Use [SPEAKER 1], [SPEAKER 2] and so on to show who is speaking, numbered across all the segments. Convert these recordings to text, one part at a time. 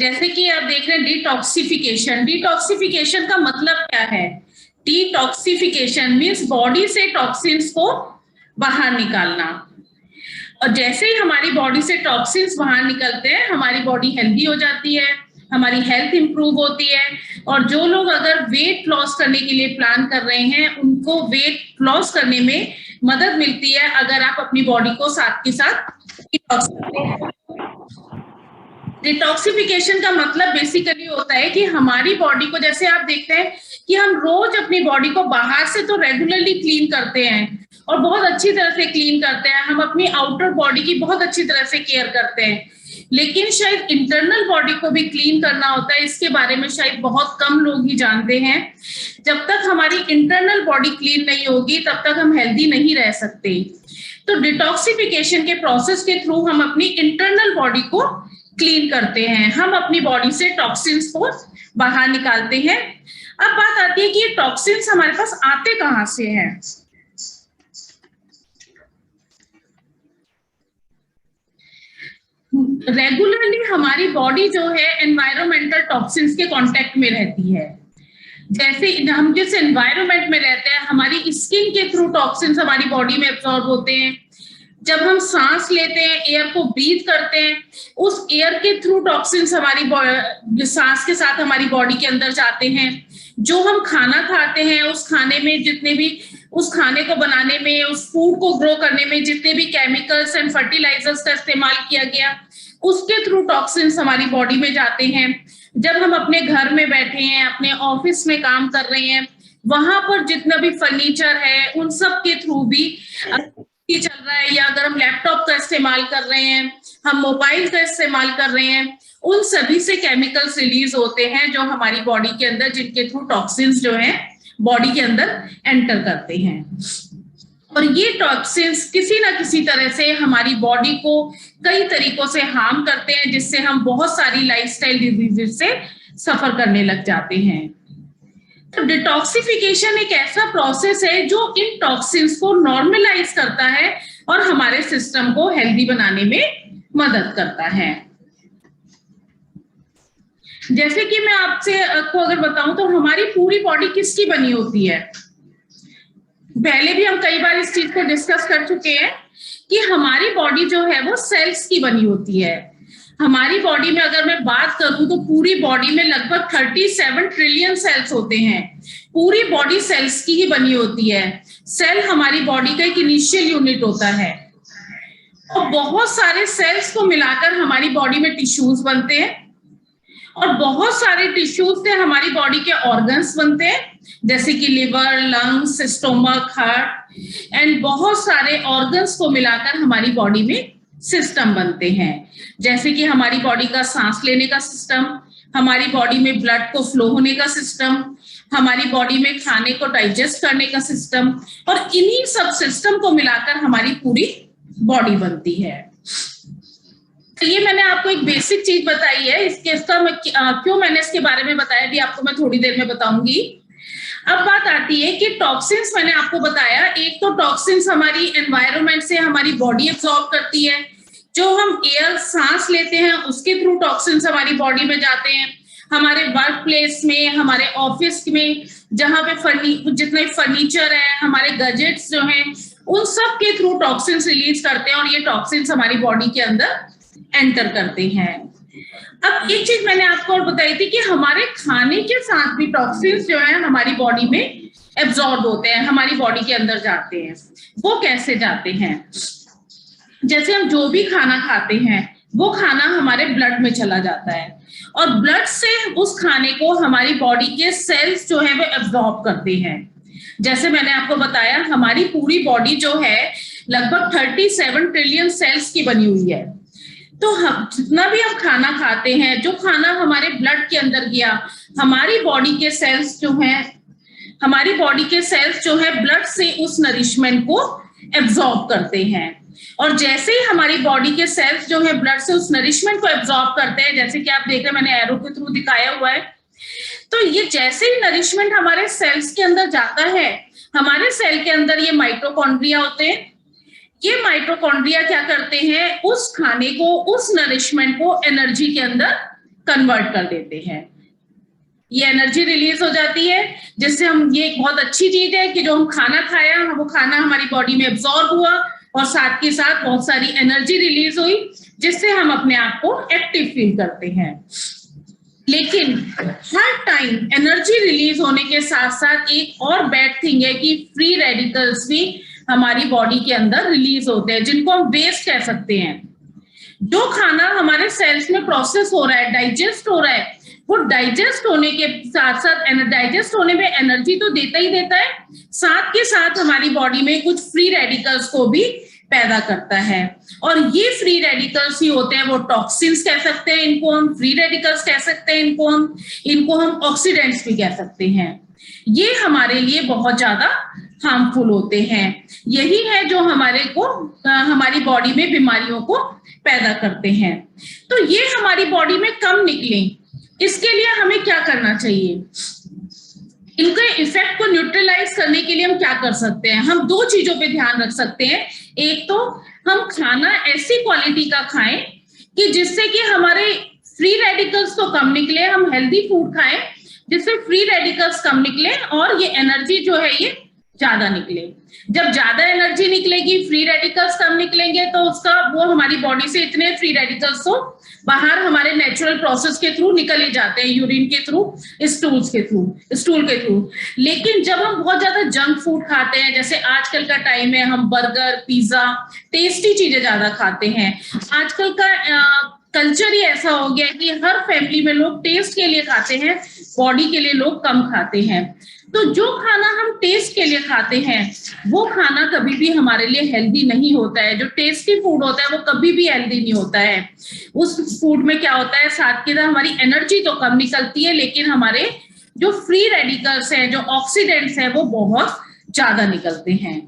[SPEAKER 1] जैसे कि आप देख रहे हैं डिटॉक्सिफिकेशन। डिटॉक्सिफिकेशन का मतलब क्या है? डिटॉक्सिफिकेशन मीन्स बॉडी से टॉक्सिन्स को बाहर निकालना। और जैसे ही हमारी बॉडी से टॉक्सिन्स बाहर निकलते हैं, हमारी बॉडी हेल्दी हो जाती है, हमारी हेल्थ इंप्रूव होती है। और जो लोग अगर वेट लॉस करने के लिए प्लान कर रहे हैं, उनको वेट लॉस करने में मदद मिलती है अगर आप अपनी बॉडी को साथ के साथ डिटॉक्स करते हैं। डिटॉक्सिफिकेशन का मतलब बेसिकली होता है कि हमारी बॉडी को, जैसे आप देखते हैं कि हम रोज अपनी बॉडी को बाहर से तो रेगुलरली क्लीन करते हैं और बहुत अच्छी तरह से क्लीन करते हैं, हम अपनी आउटर बॉडी की बहुत अच्छी तरह से केयर करते हैं, लेकिन शायद इंटरनल बॉडी को भी क्लीन करना होता है, इसके बारे में शायद बहुत कम लोग ही जानते हैं। जब तक हमारी इंटरनल बॉडी क्लीन नहीं होगी तब तक हम हेल्दी नहीं रह सकते। तो डिटॉक्सिफिकेशन के प्रोसेस के थ्रू हम अपनी इंटरनल बॉडी को क्लीन करते हैं, हम अपनी बॉडी से टॉक्सिन्स को बाहर निकालते हैं। अब बात आती है कि ये टॉक्सिन्स हमारे पास आते कहां से हैं। रेगुलरली हमारी बॉडी जो है एनवायरमेंटल टॉक्सिन्स के कांटेक्ट में रहती है। जैसे हम जिस एनवायरमेंट में रहते हैं, हमारी स्किन के थ्रू टॉक्सिन्स हमारी बॉडी में एब्जॉर्ब होते हैं। जब हम सांस लेते हैं, एयर को ब्रीथ करते हैं, उस एयर के थ्रू टॉक्सिन्स हमारी सांस के साथ हमारी बॉडी के अंदर जाते हैं। जो हम खाना खाते हैं, उस खाने में जितने भी, उस खाने को बनाने में, उस फूड को ग्रो करने में जितने भी केमिकल्स एंड फर्टिलाइजर्स का इस्तेमाल किया गया, उसके थ्रू टॉक्सिन्स हमारी बॉडी में जाते हैं। जब हम अपने घर में बैठे हैं, अपने ऑफिस में काम कर रहे हैं, वहां पर जितना भी फर्नीचर है, उन सब के थ्रू भी चल रहा है, या अगर हम लैपटॉप का इस्तेमाल कर रहे हैं, हम मोबाइल का इस्तेमाल कर रहे हैं, उन सभी से केमिकल्स रिलीज होते हैं जो हमारी बॉडी के अंदर, जिनके थ्रू टॉक्सिन्स जो है बॉडी के अंदर एंटर करते हैं। और ये टॉक्सिन्स किसी ना किसी तरह से हमारी बॉडी को कई तरीकों से हार्म करते हैं, जिससे हम बहुत सारी लाइफस्टाइल डिजीजेस से सफर करने लग जाते हैं। तो डिटॉक्सिफिकेशन एक ऐसा प्रोसेस है जो इन टॉक्सिन्स को नॉर्मलाइज करता है और हमारे सिस्टम को हेल्दी बनाने में मदद करता है। जैसे कि मैं आपको अगर बताऊं तो हमारी पूरी बॉडी किसकी बनी होती है। पहले भी हम कई बार इस चीज को डिस्कस कर चुके हैं कि हमारी बॉडी जो है वो सेल्स की बनी होती है। हमारी बॉडी में अगर मैं बात करूं तो पूरी बॉडी में लगभग 37 ट्रिलियन सेल्स होते हैं। पूरी बॉडी सेल्स की ही बनी होती है। सेल हमारी बॉडी का एक इनिशियल यूनिट होता है और बहुत सारे सेल्स को मिलाकर हमारी बॉडी में टिश्यूज बनते हैं और बहुत सारे टिश्यूज से हमारी बॉडी के ऑर्गन्स बनते हैं, जैसे कि liver, lungs, stomach, heart and बहुत सारे ऑर्गन्स को मिलाकर हमारी बॉडी में सिस्टम बनते हैं। जैसे कि हमारी बॉडी का सांस लेने का सिस्टम, हमारी बॉडी में ब्लड को फ्लो होने का सिस्टम, हमारी बॉडी में खाने को डाइजेस्ट करने का सिस्टम, और इन्हीं सब सिस्टम को मिलाकर हमारी पूरी बॉडी बनती है। तो ये मैंने आपको एक बेसिक चीज बताई है। क्यों मैंने इसके बारे में बताया भी आपको मैं थोड़ी देर में बताऊंगी। अब बात आती है कि टॉक्सिन्स मैंने आपको बताया, एक तो टॉक्सिन्स हमारी एनवायरनमेंट से हमारी बॉडी एब्जॉर्ब करती है। जो हम एयर सांस लेते हैं उसके थ्रू टॉक्सिन्स हमारी बॉडी में जाते हैं। हमारे वर्क प्लेस में, हमारे ऑफिस में, जहां पे जितने फर्नीचर है, हमारे गैजेट्स जो हैं, उन सब के थ्रू टॉक्सिन्स रिलीज करते हैं और ये टॉक्सिन्स हमारी बॉडी के अंदर एंटर करते हैं। अब एक चीज मैंने आपको और बताई थी कि हमारे खाने के साथ भी टॉक्सिन्स जो है हमारी बॉडी में एब्जॉर्ब होते हैं, हमारी बॉडी के अंदर जाते हैं। वो कैसे जाते हैं? जैसे हम जो भी खाना खाते हैं वो खाना हमारे ब्लड में चला जाता है और ब्लड से उस खाने को हमारी बॉडी के सेल्स जो है वो एब्जॉर्ब करते हैं। जैसे मैंने आपको बताया, हमारी पूरी बॉडी जो है लगभग 37 ट्रिलियन सेल्स की बनी हुई है। तो हम जितना भी हम खाना खाते हैं, जो खाना हमारे ब्लड के अंदर गया, हमारी बॉडी के सेल्स जो है ब्लड से उस नरिशमेंट को एब्जॉर्ब करते हैं। और जैसे ही हमारी बॉडी के सेल्स जो है ब्लड से उस नरिशमेंट को एब्जॉर्ब करते हैं, जैसे कि आप देख रहे हैं मैंने एरो के थ्रू दिखाया हुआ है, तो ये जैसे ही नरिशमेंट हमारे सेल्स के अंदर जाता है, हमारे सेल के अंदर ये माइटोकॉन्ड्रिया होते हैं। ये माइटोकॉन्ड्रिया क्या करते हैं? उस खाने को, उस नरिशमेंट को एनर्जी के अंदर कन्वर्ट कर देते हैं। ये एनर्जी रिलीज हो जाती है, जिससे हम, ये एक बहुत अच्छी चीज है कि जो हम खाना खाया, वो खाना हमारी बॉडी में एब्जॉर्ब हुआ और साथ के साथ बहुत सारी एनर्जी रिलीज हुई, जिससे हम अपने आप को एक्टिव फील करते हैं। लेकिन हर टाइम एनर्जी रिलीज होने के साथ साथ एक और बैड थिंग है कि फ्री रेडिकल्स भी हमारी बॉडी के अंदर रिलीज होते हैं, जिनको हम वेस्ट कह सकते हैं। जो खाना हमारे सेल्स में प्रोसेस हो रहा है, डाइजेस्ट हो रहा है, वो डाइजेस्ट होने के साथ साथ, डाइजेस्ट होने में एनर्जी तो देता ही देता है, साथ के साथ हमारी बॉडी में कुछ फ्री रेडिकल्स को भी पैदा करता है। और ये फ्री रेडिकल्स ही होते हैं, वो टॉक्सिन्स कह सकते हैं इनको हम, फ्री रेडिकल्स कह सकते हैं इनको हम ऑक्सीडेंट्स भी कह सकते हैं। ये हमारे लिए बहुत ज्यादा हार्मफुल होते हैं। यही है जो हमारी बॉडी में बीमारियों को पैदा करते हैं। तो ये हमारी बॉडी में कम निकले, इसके लिए हमें क्या करना चाहिए? इनके इफेक्ट को न्यूट्रलाइज करने के लिए हम क्या कर सकते हैं? हम दो चीजों पे ध्यान रख सकते हैं। एक तो हम खाना ऐसी क्वालिटी का खाएं कि जिससे कि हमारे फ्री रेडिकल्स तो कम निकले, हम हेल्दी फूड खाएं जिससे फ्री रेडिकल्स कम निकले और ये एनर्जी जो है ये ज्यादा निकले। जब ज्यादा एनर्जी निकलेगी, फ्री रेडिकल्स कम निकलेंगे, तो वो हमारी बॉडी से इतने फ्री रेडिकल्स तो बाहर हमारे नेचुरल प्रोसेस के थ्रू निकल ही जाते हैं, यूरिन के थ्रू, स्टूल के थ्रू। लेकिन जब हम बहुत ज्यादा जंक फूड खाते हैं, जैसे आजकल का टाइम है, हम बर्गर, पिज्जा, टेस्टी चीजें ज्यादा खाते हैं। आजकल का कल्चर ही ऐसा हो गया है कि हर फैमिली में लोग टेस्ट के लिए खाते हैं, बॉडी के लिए लोग कम खाते हैं। तो जो खाना हम टेस्ट के लिए खाते हैं, वो खाना कभी भी हमारे लिए हेल्दी नहीं होता है। जो टेस्टी फूड होता है वो कभी भी हेल्दी नहीं होता है। उस फूड में क्या होता है, साथ के साथ हमारी एनर्जी तो कम निकलती है, लेकिन हमारे जो फ्री रेडिकल्स हैं, जो ऑक्सीडेंट्स हैं, वो बहुत ज्यादा निकलते हैं।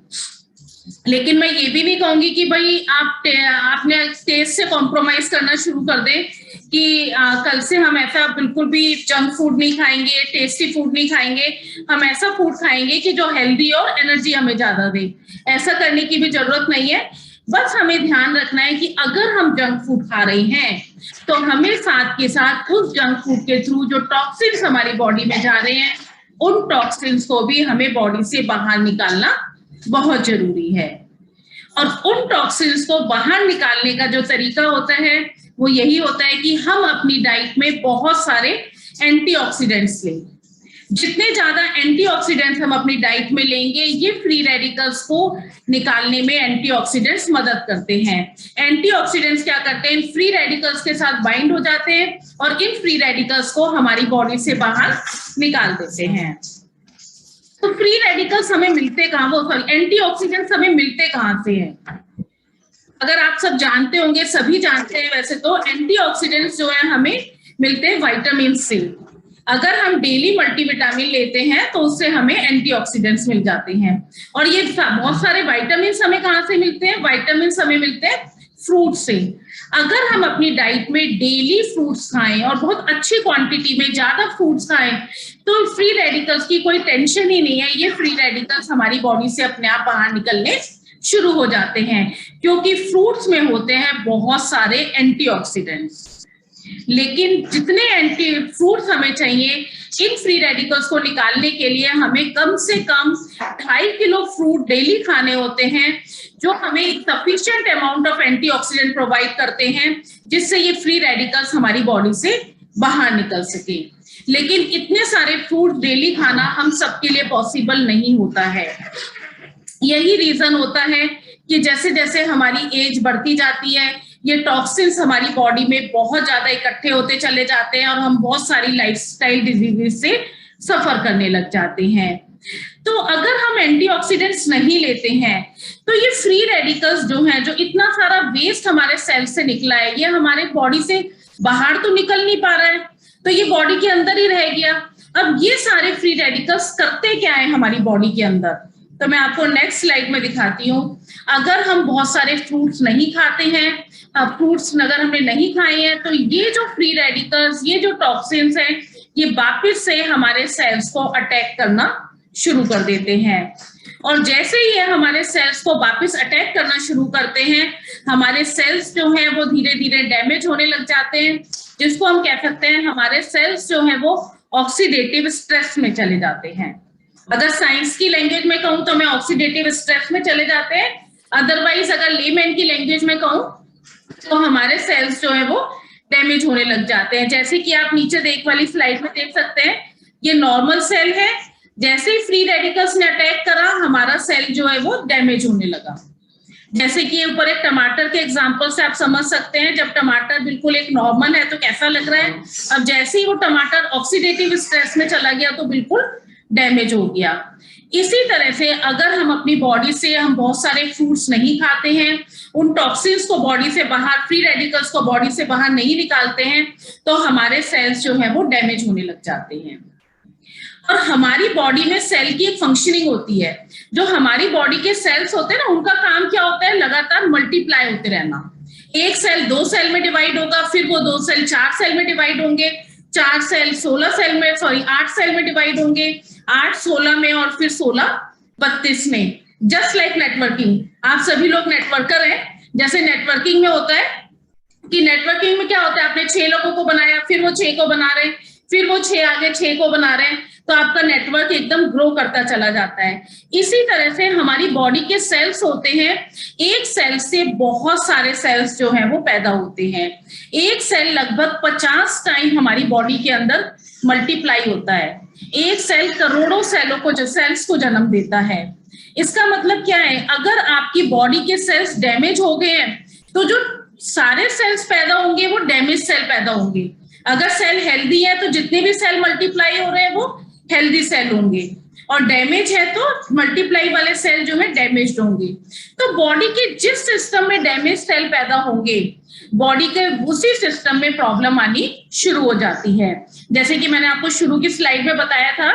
[SPEAKER 1] लेकिन मैं ये भी नहीं कहूंगी कि भाई आपने टेस्ट से कॉम्प्रोमाइज करना शुरू कर दें कि कल से हम ऐसा बिल्कुल भी जंक फूड नहीं खाएंगे, टेस्टी फूड नहीं खाएंगे, हम ऐसा फूड खाएंगे कि जो हेल्दी और एनर्जी हमें ज्यादा दे। ऐसा करने की भी जरूरत नहीं है। बस हमें ध्यान रखना है कि अगर हम जंक फूड खा रहे हैं तो हमें साथ के साथ उस जंक फूड के थ्रू जो टॉक्सिन्स हमारी बॉडी में जा रहे हैं, उन टॉक्सिन्स को भी हमें बॉडी से बाहर निकालना बहुत जरूरी है। और उन टॉक्सिन्स को बाहर निकालने का जो तरीका होता है वो यही होता है कि हम अपनी डाइट में बहुत सारे एंटीऑक्सीडेंट्स लें। जितने ज्यादा एंटीऑक्सीडेंट्स हम अपनी डाइट में लेंगे, ये फ्री रेडिकल्स को निकालने में एंटीऑक्सीडेंट्स मदद करते हैं। एंटीऑक्सीडेंट्स क्या करते हैं, इन फ्री रेडिकल्स के साथ बाइंड हो जाते हैं और इन फ्री रेडिकल्स को हमारी बॉडी से बाहर निकाल देते हैं। तो फ्री रेडिकल्स हमें मिलते कहाँ, एंटीऑक्सीडेंट्स हमें मिलते कहाँ से हैं? अगर आप सब जानते होंगे, सभी जानते हैं वैसे तो, एंटीऑक्सीडेंट्स जो है हमें मिलते हैं विटामिन से। अगर हम डेली मल्टीविटामिन लेते हैं तो उससे हमें एंटीऑक्सीडेंट्स मिल जाते हैं। और ये बहुत सारे विटामिन हमें कहाँ से मिलते हैं? विटामिन हमें मिलते हैं फ्रूट से। अगर हम अपनी डाइट में डेली फ्रूट्स खाएं और बहुत अच्छी क्वांटिटी में ज्यादा फ्रूट्स खाएं, तो फ्री रेडिकल्स की कोई टेंशन ही नहीं है। ये फ्री रेडिकल्स हमारी बॉडी से अपने आप बाहर निकलने शुरू हो जाते हैं, क्योंकि फ्रूट्स में होते हैं बहुत सारे एंटीऑक्सीडेंट्स। लेकिन जितने फ्रूट्स हमें चाहिए, इन फ्री रेडिकल्स को निकालने के लिए हमें कम से कम 2.5 किलो फ्रूट डेली खाने होते हैं, जो हमें sufficient amount of antioxidant provide करते हैं, जिससे ये फ्री रेडिकल्स हमारी बॉडी से बाहर निकल सके। लेकिन इतने सारे फ्रूट डेली खाना हम सबके लिए पॉसिबल नहीं होता है। यही रीजन होता है कि जैसे जैसे हमारी एज बढ़ती जाती है, ये टॉक्सिन्स हमारी बॉडी में बहुत ज्यादा इकट्ठे होते चले जाते हैं और हम बहुत सारी लाइफस्टाइल डिजीजेस से सफर करने लग जाते हैं। तो अगर हम एंटीऑक्सीडेंट्स नहीं लेते हैं तो ये फ्री रेडिकल्स जो हैं, जो इतना सारा वेस्ट हमारे सेल से निकला है, ये हमारे बॉडी से बाहर तो निकल नहीं पा रहा है, तो ये बॉडी के अंदर ही रह गया। अब ये सारे फ्री रेडिकल्स करते क्या है हमारी बॉडी के अंदर, तो मैं आपको नेक्स्ट स्लाइड में दिखाती हूँ। अगर हम बहुत सारे फ्रूट्स नहीं खाते हैं, फ्रूट्स अगर हमने नहीं खाए हैं, तो ये जो फ्री रेडिकल्स, ये जो टॉक्सिन्स हैं, ये वापस से हमारे सेल्स को अटैक करना शुरू कर देते हैं। और जैसे ही ये हमारे सेल्स को वापस अटैक करना शुरू करते हैं, हमारे सेल्स जो हैं वो धीरे धीरे डैमेज होने लग जाते हैं जिसको हम कह सकते हैं हमारे सेल्स जो है वो ऑक्सीडेटिव स्ट्रेस में चले जाते हैं। अगर साइंस की लैंग्वेज में कहूं तो मैं ऑक्सीडेटिव स्ट्रेस में चले जाते हैं, अदरवाइज अगर लेमैन की लैंग्वेज में कहूं तो हमारे सेल्स जो है वो डैमेज होने लग जाते हैं। जैसे कि आप नीचे देख वाली स्लाइड में देख सकते हैं, ये नॉर्मल सेल है, जैसे ही फ्री रेडिकल्स ने अटैक करा हमारा सेल जो है वो डैमेज होने लगा। जैसे कि ऊपर एक टमाटर के एग्जांपल से आप समझ सकते हैं, जब टमाटर बिल्कुल एक नॉर्मल है तो कैसा लग रहा है, अब जैसे ही वो टमाटर ऑक्सीडेटिव स्ट्रेस में चला गया तो बिल्कुल डैमेज हो गया। इसी तरह से अगर हम अपनी बॉडी से हम बहुत सारे फ्रूट्स नहीं खाते हैं, उन टॉक्सिन्स को बॉडी से बाहर, फ्री रेडिकल्स को बॉडी से बाहर नहीं निकालते हैं, तो हमारे सेल्स जो है वो डैमेज होने लग जाते हैं। और हमारी बॉडी में सेल की एक फंक्शनिंग होती है। जो हमारी बॉडी के सेल्स होते हैं ना, उनका काम क्या होता है, लगातार मल्टीप्लाई होते रहना। एक सेल 2 सेल में डिवाइड होगा, फिर वो 2 सेल 4 सेल में डिवाइड होंगे, 4 सेल 16 सेल में, 8 सेल में डिवाइड होंगे, 8 16 में, और फिर 16 32 में। जस्ट लाइक नेटवर्किंग, आप सभी लोग नेटवर्कर हैं। जैसे नेटवर्किंग में होता है कि नेटवर्किंग में क्या होता है, आपने 6 लोगों को बनाया, फिर वो 6 को बना रहे हैं, फिर वो 6 आगे 6 को बना रहे हैं, तो आपका नेटवर्क एकदम ग्रो करता चला जाता है। इसी तरह से हमारी बॉडी के सेल्स होते हैं, एक सेल से बहुत सारे सेल्स जो हैं वो पैदा होते हैं। एक सेल लगभग 50 टाइम हमारी बॉडी के अंदर मल्टीप्लाई होता है। एक सेल करोड़ों सेलों को, जो सेल्स को जन्म देता है। इसका मतलब क्या है, अगर आपकी बॉडी के सेल्स डैमेज हो गए हैं तो जो सारे सेल्स पैदा होंगे वो डैमेज सेल पैदा होंगे। अगर सेल हेल्दी है तो जितने भी सेल मल्टीप्लाई हो रहे हैं वो हेल्दी सेल होंगे, और डैमेज है तो मल्टीप्लाई वाले सेल जो है डैमेज्ड होंगे। तो बॉडी के जिस सिस्टम में डैमेज सेल पैदा होंगे, बॉडी के उसी सिस्टम में प्रॉब्लम आनी शुरू हो जाती है। जैसे कि मैंने आपको शुरू की स्लाइड में बताया था,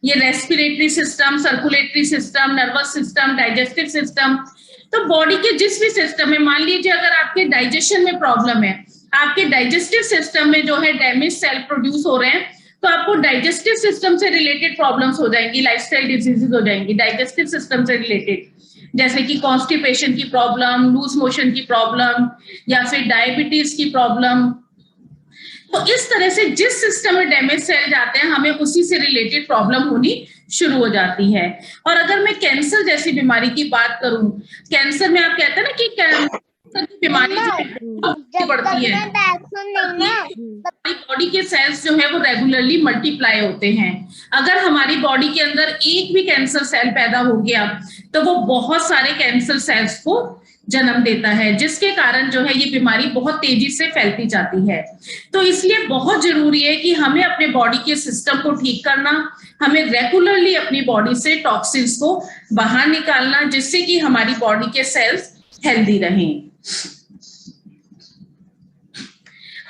[SPEAKER 1] ये respiratory system, circulatory system, nervous system, digestive system. तो बॉडी के जिस भी सिस्टम में, मान लीजिए अगर आपके डाइजेशन में प्रॉब्लम है, आपके डाइजेस्टिव सिस्टम में जो है डैमेज सेल प्रोड्यूस हो रहे हैं, तो आपको डाइजेस्टिव सिस्टम से रिलेटेड प्रॉब्लम्स हो जाएंगी, लाइफस्टाइल डिजीजेस हो जाएंगी डाइजेस्टिव सिस्टम से रिलेटेड, जैसे कि कॉन्स्टिपेशन की प्रॉब्लम, लूज मोशन की प्रॉब्लम, या फिर डायबिटीज की प्रॉब्लम। तो इस तरह से जिस सिस्टम में डैमेज सेल जाते हैं, हमें उसी से रिलेटेड प्रॉब्लम होनी शुरू हो जाती है। और अगर मैं कैंसर जैसी बीमारी की बात करूं, कैंसर में आप कहते हैं ना कि कैंसर की बीमारी बढ़ती है, हमारी बॉडी के सेल्स जो है वो रेगुलरली मल्टीप्लाई होते हैं। अगर हमारी बॉडी के अंदर एक भी कैंसर सेल पैदा हो गया तो वो बहुत सारे कैंसर सेल्स को जन्म देता है, जिसके कारण जो है ये बीमारी बहुत तेजी से फैलती जाती है। तो इसलिए बहुत जरूरी है कि हमें अपने बॉडी के सिस्टम को ठीक करना, हमें रेगुलरली अपनी बॉडी से टॉक्सिन्स को बाहर निकालना, जिससे कि हमारी बॉडी के सेल्स हेल्दी रहें।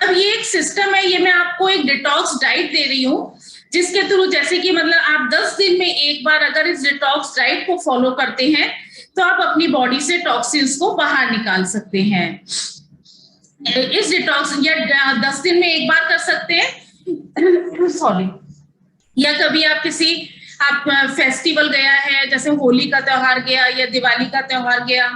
[SPEAKER 1] अब ये एक सिस्टम है, ये मैं आपको एक डिटॉक्स डाइट दे रही हूँ, जिसके थ्रू जैसे कि मतलब आप 10 दिन में एक बार अगर इस डिटॉक्स डाइट को फॉलो करते हैं तो आप अपनी बॉडी से टॉक्सिन्स को बाहर निकाल सकते हैं। इस डिटॉक्स या 10 दिन में एक बार कर सकते हैं सॉरी, या कभी आप किसी फेस्टिवल गया है, जैसे होली का त्योहार गया या दिवाली का त्योहार गया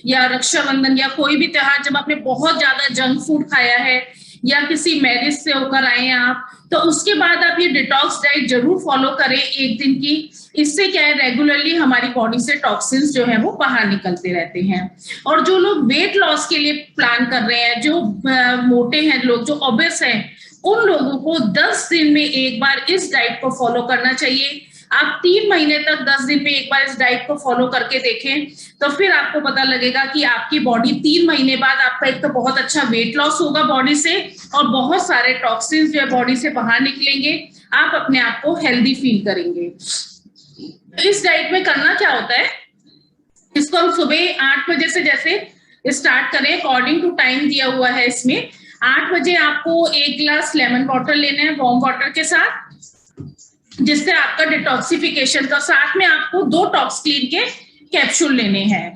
[SPEAKER 1] या रक्षाबंधन या कोई भी त्योहार, जब आपने बहुत ज्यादा जंक फूड खाया है या किसी मैरिज से होकर आए हैं आप, तो उसके बाद आप ये डिटॉक्स डाइट जरूर फॉलो करें 1 दिन की। इससे क्या है, रेगुलरली हमारी बॉडी से टॉक्सिन्स जो है वो बाहर निकलते रहते हैं। और जो लोग वेट लॉस के लिए प्लान कर रहे हैं, जो मोटे हैं लोग, जो ओबेस हैं, उन लोगों को 10 दिन में एक बार इस डाइट को फॉलो करना चाहिए। आप 3 महीने तक 10 दिन में एक बार इस डाइट को फॉलो करके देखें, तो फिर आपको पता लगेगा कि आपकी बॉडी 3 महीने बाद आपका एक तो बहुत अच्छा वेट लॉस होगा बॉडी से, और बहुत सारे टॉक्सिन्स जो है बॉडी से बाहर निकलेंगे, आप अपने आप को हेल्दी फील करेंगे। इस डाइट में करना क्या होता है, इसको हम सुबह 8 बजे से जैसे स्टार्ट करें, अकॉर्डिंग टू टाइम दिया हुआ है इसमें। 8 बजे आपको 1 गिलास लेमन वाटर लेना है वार्म वाटर के साथ, जिससे आपका डिटॉक्सिफिकेशन का, साथ में आपको 2 टॉक्स क्लीन के कैप्सूल लेने हैं।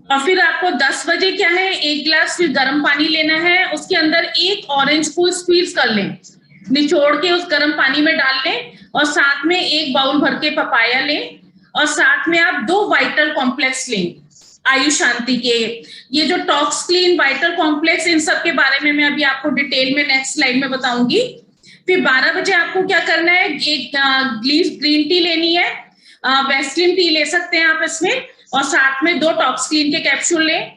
[SPEAKER 1] और फिर आपको 10 बजे क्या है, 1 गिलास फिर गर्म पानी लेना है, उसके अंदर 1 ऑरेंज को स्क्वीज कर लें, निचोड़ के उस गर्म पानी में डाल लें, और साथ में 1 बाउल भर के पपाया लें, और साथ में आप 2 वाइटल कॉम्प्लेक्स लें। आयु शांति के, ये जो टॉक्स क्लीन, वाइटल कॉम्प्लेक्स, इन सब के बारे में मैं अभी आपको डिटेल में नेक्स्ट स्लाइड में बताऊंगी। फिर 12 बजे आपको क्या करना है, एक ग्रीन टी लेनी है, वेस्लिन टी ले सकते हैं आप इसमें, और साथ में 2 टॉक्स क्लीन के कैप्सूल लें।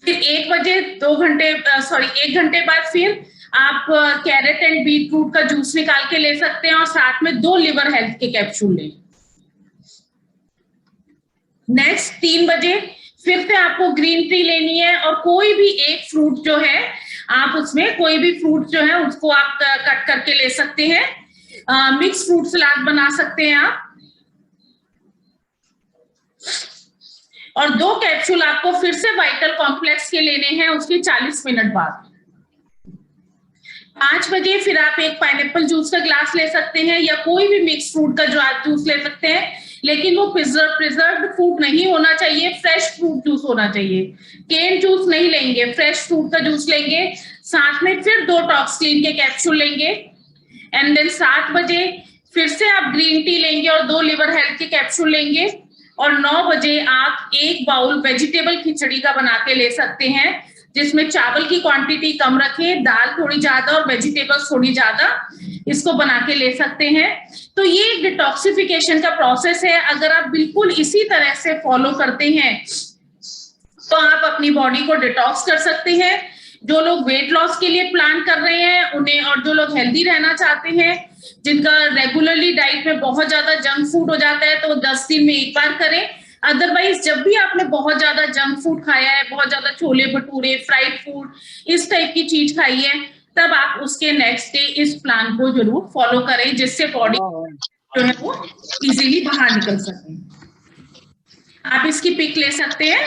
[SPEAKER 1] फिर 1 बजे 1 घंटे बाद फिर आप कैरेट एंड बीटरूट का जूस निकाल के ले सकते हैं, और साथ में 2 लिवर हेल्थ के कैप्सूल लें। नेक्स्ट 3 बजे फिर से आपको ग्रीन टी लेनी है, और कोई भी एक फ्रूट जो है, आप उसमें कोई भी फ्रूट जो है उसको आप कट करके ले सकते हैं। मिक्स फ्रूट सलाद बना सकते हैं आप। और 2 कैप्सूल आपको फिर से वाइटल कॉम्प्लेक्स के लेने हैं उसके 40 मिनट बाद। 5 बजे फिर आप एक पाइनएप्पल जूस का ग्लास ले सकते हैं, या कोई भी मिक्स फ्रूट का जो आप जूस ले सकते हैं, लेकिन वो प्रिजर्व्ड फ्रूट नहीं होना चाहिए, फ्रेश फ्रूट जूस होना चाहिए। केन जूस नहीं लेंगे, फ्रेश फ्रूट का जूस लेंगे। साथ में फिर 2 टॉक्स क्लीन के कैप्सूल लेंगे। एंड देन 7 बजे फिर से आप ग्रीन टी लेंगे और 2 लिवर हेल्थ के कैप्सूल लेंगे। और 9 बजे आप 1 बाउल वेजिटेबल खिचड़ी का बना के ले सकते हैं, जिसमें चावल की क्वांटिटी कम रखें, दाल थोड़ी ज्यादा और वेजिटेबल्स थोड़ी ज्यादा, इसको बना के ले सकते हैं। तो ये एक डिटॉक्सिफिकेशन का प्रोसेस है। अगर आप बिल्कुल इसी तरह से फॉलो करते हैं तो आप अपनी बॉडी को डिटॉक्स कर सकते हैं। जो लोग वेट लॉस के लिए प्लान कर रहे हैं उन्हें, और जो लोग हेल्दी रहना चाहते हैं, जिनका रेगुलरली डाइट में बहुत ज्यादा जंक फूड हो जाता है, तो 10 दिन में एक बार करें। अदरवाइज जब भी आपने बहुत ज्यादा जंक फूड खाया है, बहुत ज्यादा छोले भटूरे, फ्राइड फूड, इस टाइप की चीज खाई है, तब आप उसके नेक्स्ट डे इस प्लान को जरूर फॉलो करें, जिससे बॉडी जो है वो इजीली बाहर निकल सके। आप इसकी पिक ले सकते हैं।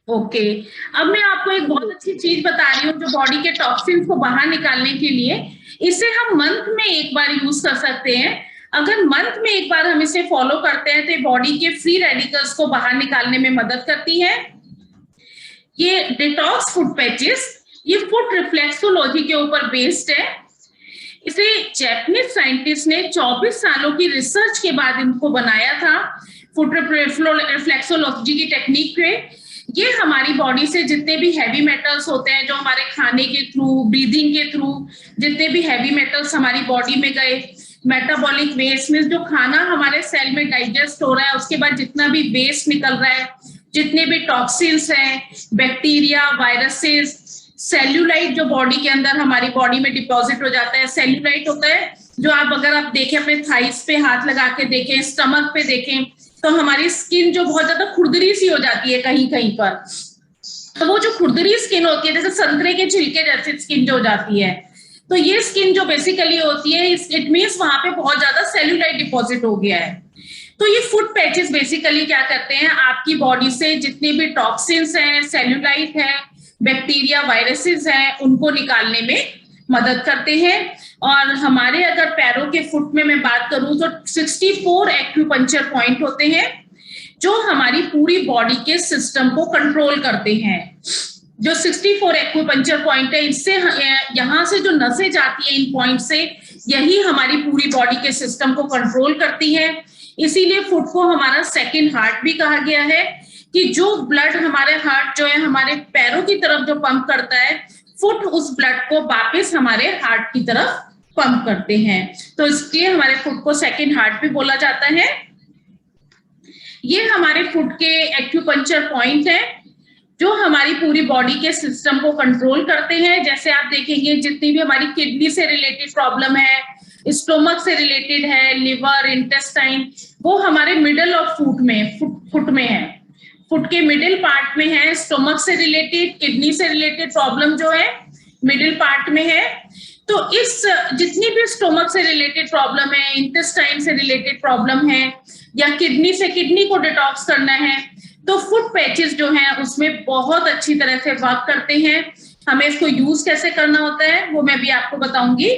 [SPEAKER 1] ओके, अब मैं आपको एक बहुत अच्छी चीज बता रही हूँ जो बॉडी के टॉक्सिन्स को बाहर निकालने के लिए, इसे हम मंथ में एक बार यूज कर सकते हैं। अगर मंथ में एक बार हम इसे फॉलो करते हैं तो ये बॉडी के फ्री रेडिकल्स को बाहर निकालने में मदद करती है। ये डिटॉक्स फूड पैचेस, ये फूड रिफ्लेक्सोलॉजी के ऊपर बेस्ड है। इसे जैपनीज साइंटिस्ट ने 24 सालों की रिसर्च के बाद इनको बनाया था, फूड रिफ्लेक्सोलॉजी की टेक्निक पे। ये हमारी बॉडी से जितने भी हैवी मेटल्स होते हैं, जो हमारे खाने के थ्रू, ब्रीदिंग के थ्रू जितने भी हैवी मेटल्स हमारी बॉडी में गए, मेटाबॉलिक वेस्ट में जो खाना हमारे सेल में डाइजेस्ट हो रहा है, उसके बाद जितना भी वेस्ट निकल रहा है, जितने भी टॉक्सिन्स हैं, बैक्टीरिया, वायरसेस, सेल्यूलाइट जो बॉडी के अंदर हमारी बॉडी में डिपॉजिट हो जाता है। सेल्यूलाइट होता है जो आप अगर आप देखें अपने थाइस पे हाथ लगा के देखें, स्टमक पे देखें, तो हमारी स्किन जो बहुत ज्यादा खुरदरी सी हो जाती है कहीं कहीं पर, तो वो जो खुरदरी स्किन होती है, जैसे संतरे के छिलके जैसी स्किन जो हो जाती है, तो ये स्किन जो बेसिकली होती है, इट मीन्स वहां पे बहुत ज्यादा सेल्यूलाइट डिपॉजिट हो गया है। तो ये फूड पैचेस बेसिकली क्या करते हैं, आपकी बॉडी से जितने भी टॉक्सिन्स हैं, सेल्यूलाइट है, बैक्टीरिया, वायरसेस हैं, उनको निकालने में मदद करते हैं। और हमारे अगर पैरों के फुट में मैं बात करूं तो 64 एक्यूपंक्चर पॉइंट होते हैं जो हमारी पूरी बॉडी के सिस्टम को कंट्रोल करते हैं। जो 64 एक्यूपंक्चर पॉइंट है, इससे यहाँ से जो नसें जाती है इन पॉइंट से, यही हमारी पूरी बॉडी के सिस्टम को कंट्रोल करती है। इसीलिए फुट को हमारा सेकंड हार्ट भी कहा गया है, कि जो ब्लड हमारे हार्ट जो है हमारे पैरों की तरफ जो पंप करता है, फुट उस ब्लड को वापस हमारे हार्ट की तरफ पंप करते हैं। तो इसलिए हमारे फुट को सेकंड हार्ट भी बोला जाता है। ये हमारे फुट के एक्यूपंक्चर पॉइंट है जो हमारी पूरी बॉडी के सिस्टम को कंट्रोल करते हैं। जैसे आप देखेंगे जितनी भी हमारी किडनी से रिलेटेड प्रॉब्लम है, स्टोमक से रिलेटेड है, लिवर, इंटेस्टाइन, वो हमारे मिडल ऑफ फुट में है, फुट के मिडिल पार्ट में है। स्टोमक से रिलेटेड, किडनी से रिलेटेड प्रॉब्लम जो है मिडिल पार्ट में है। तो इस जितनी भी स्टोमक से रिलेटेड प्रॉब्लम है, इंटेस्टाइन से रिलेटेड प्रॉब्लम है, या किडनी से, किडनी को डिटॉक्स करना है, तो फुट पैचेस जो हैं उसमें बहुत अच्छी तरह से वर्क करते हैं। हमें इसको यूज कैसे करना होता है वो मैं भी आपको बताऊंगी।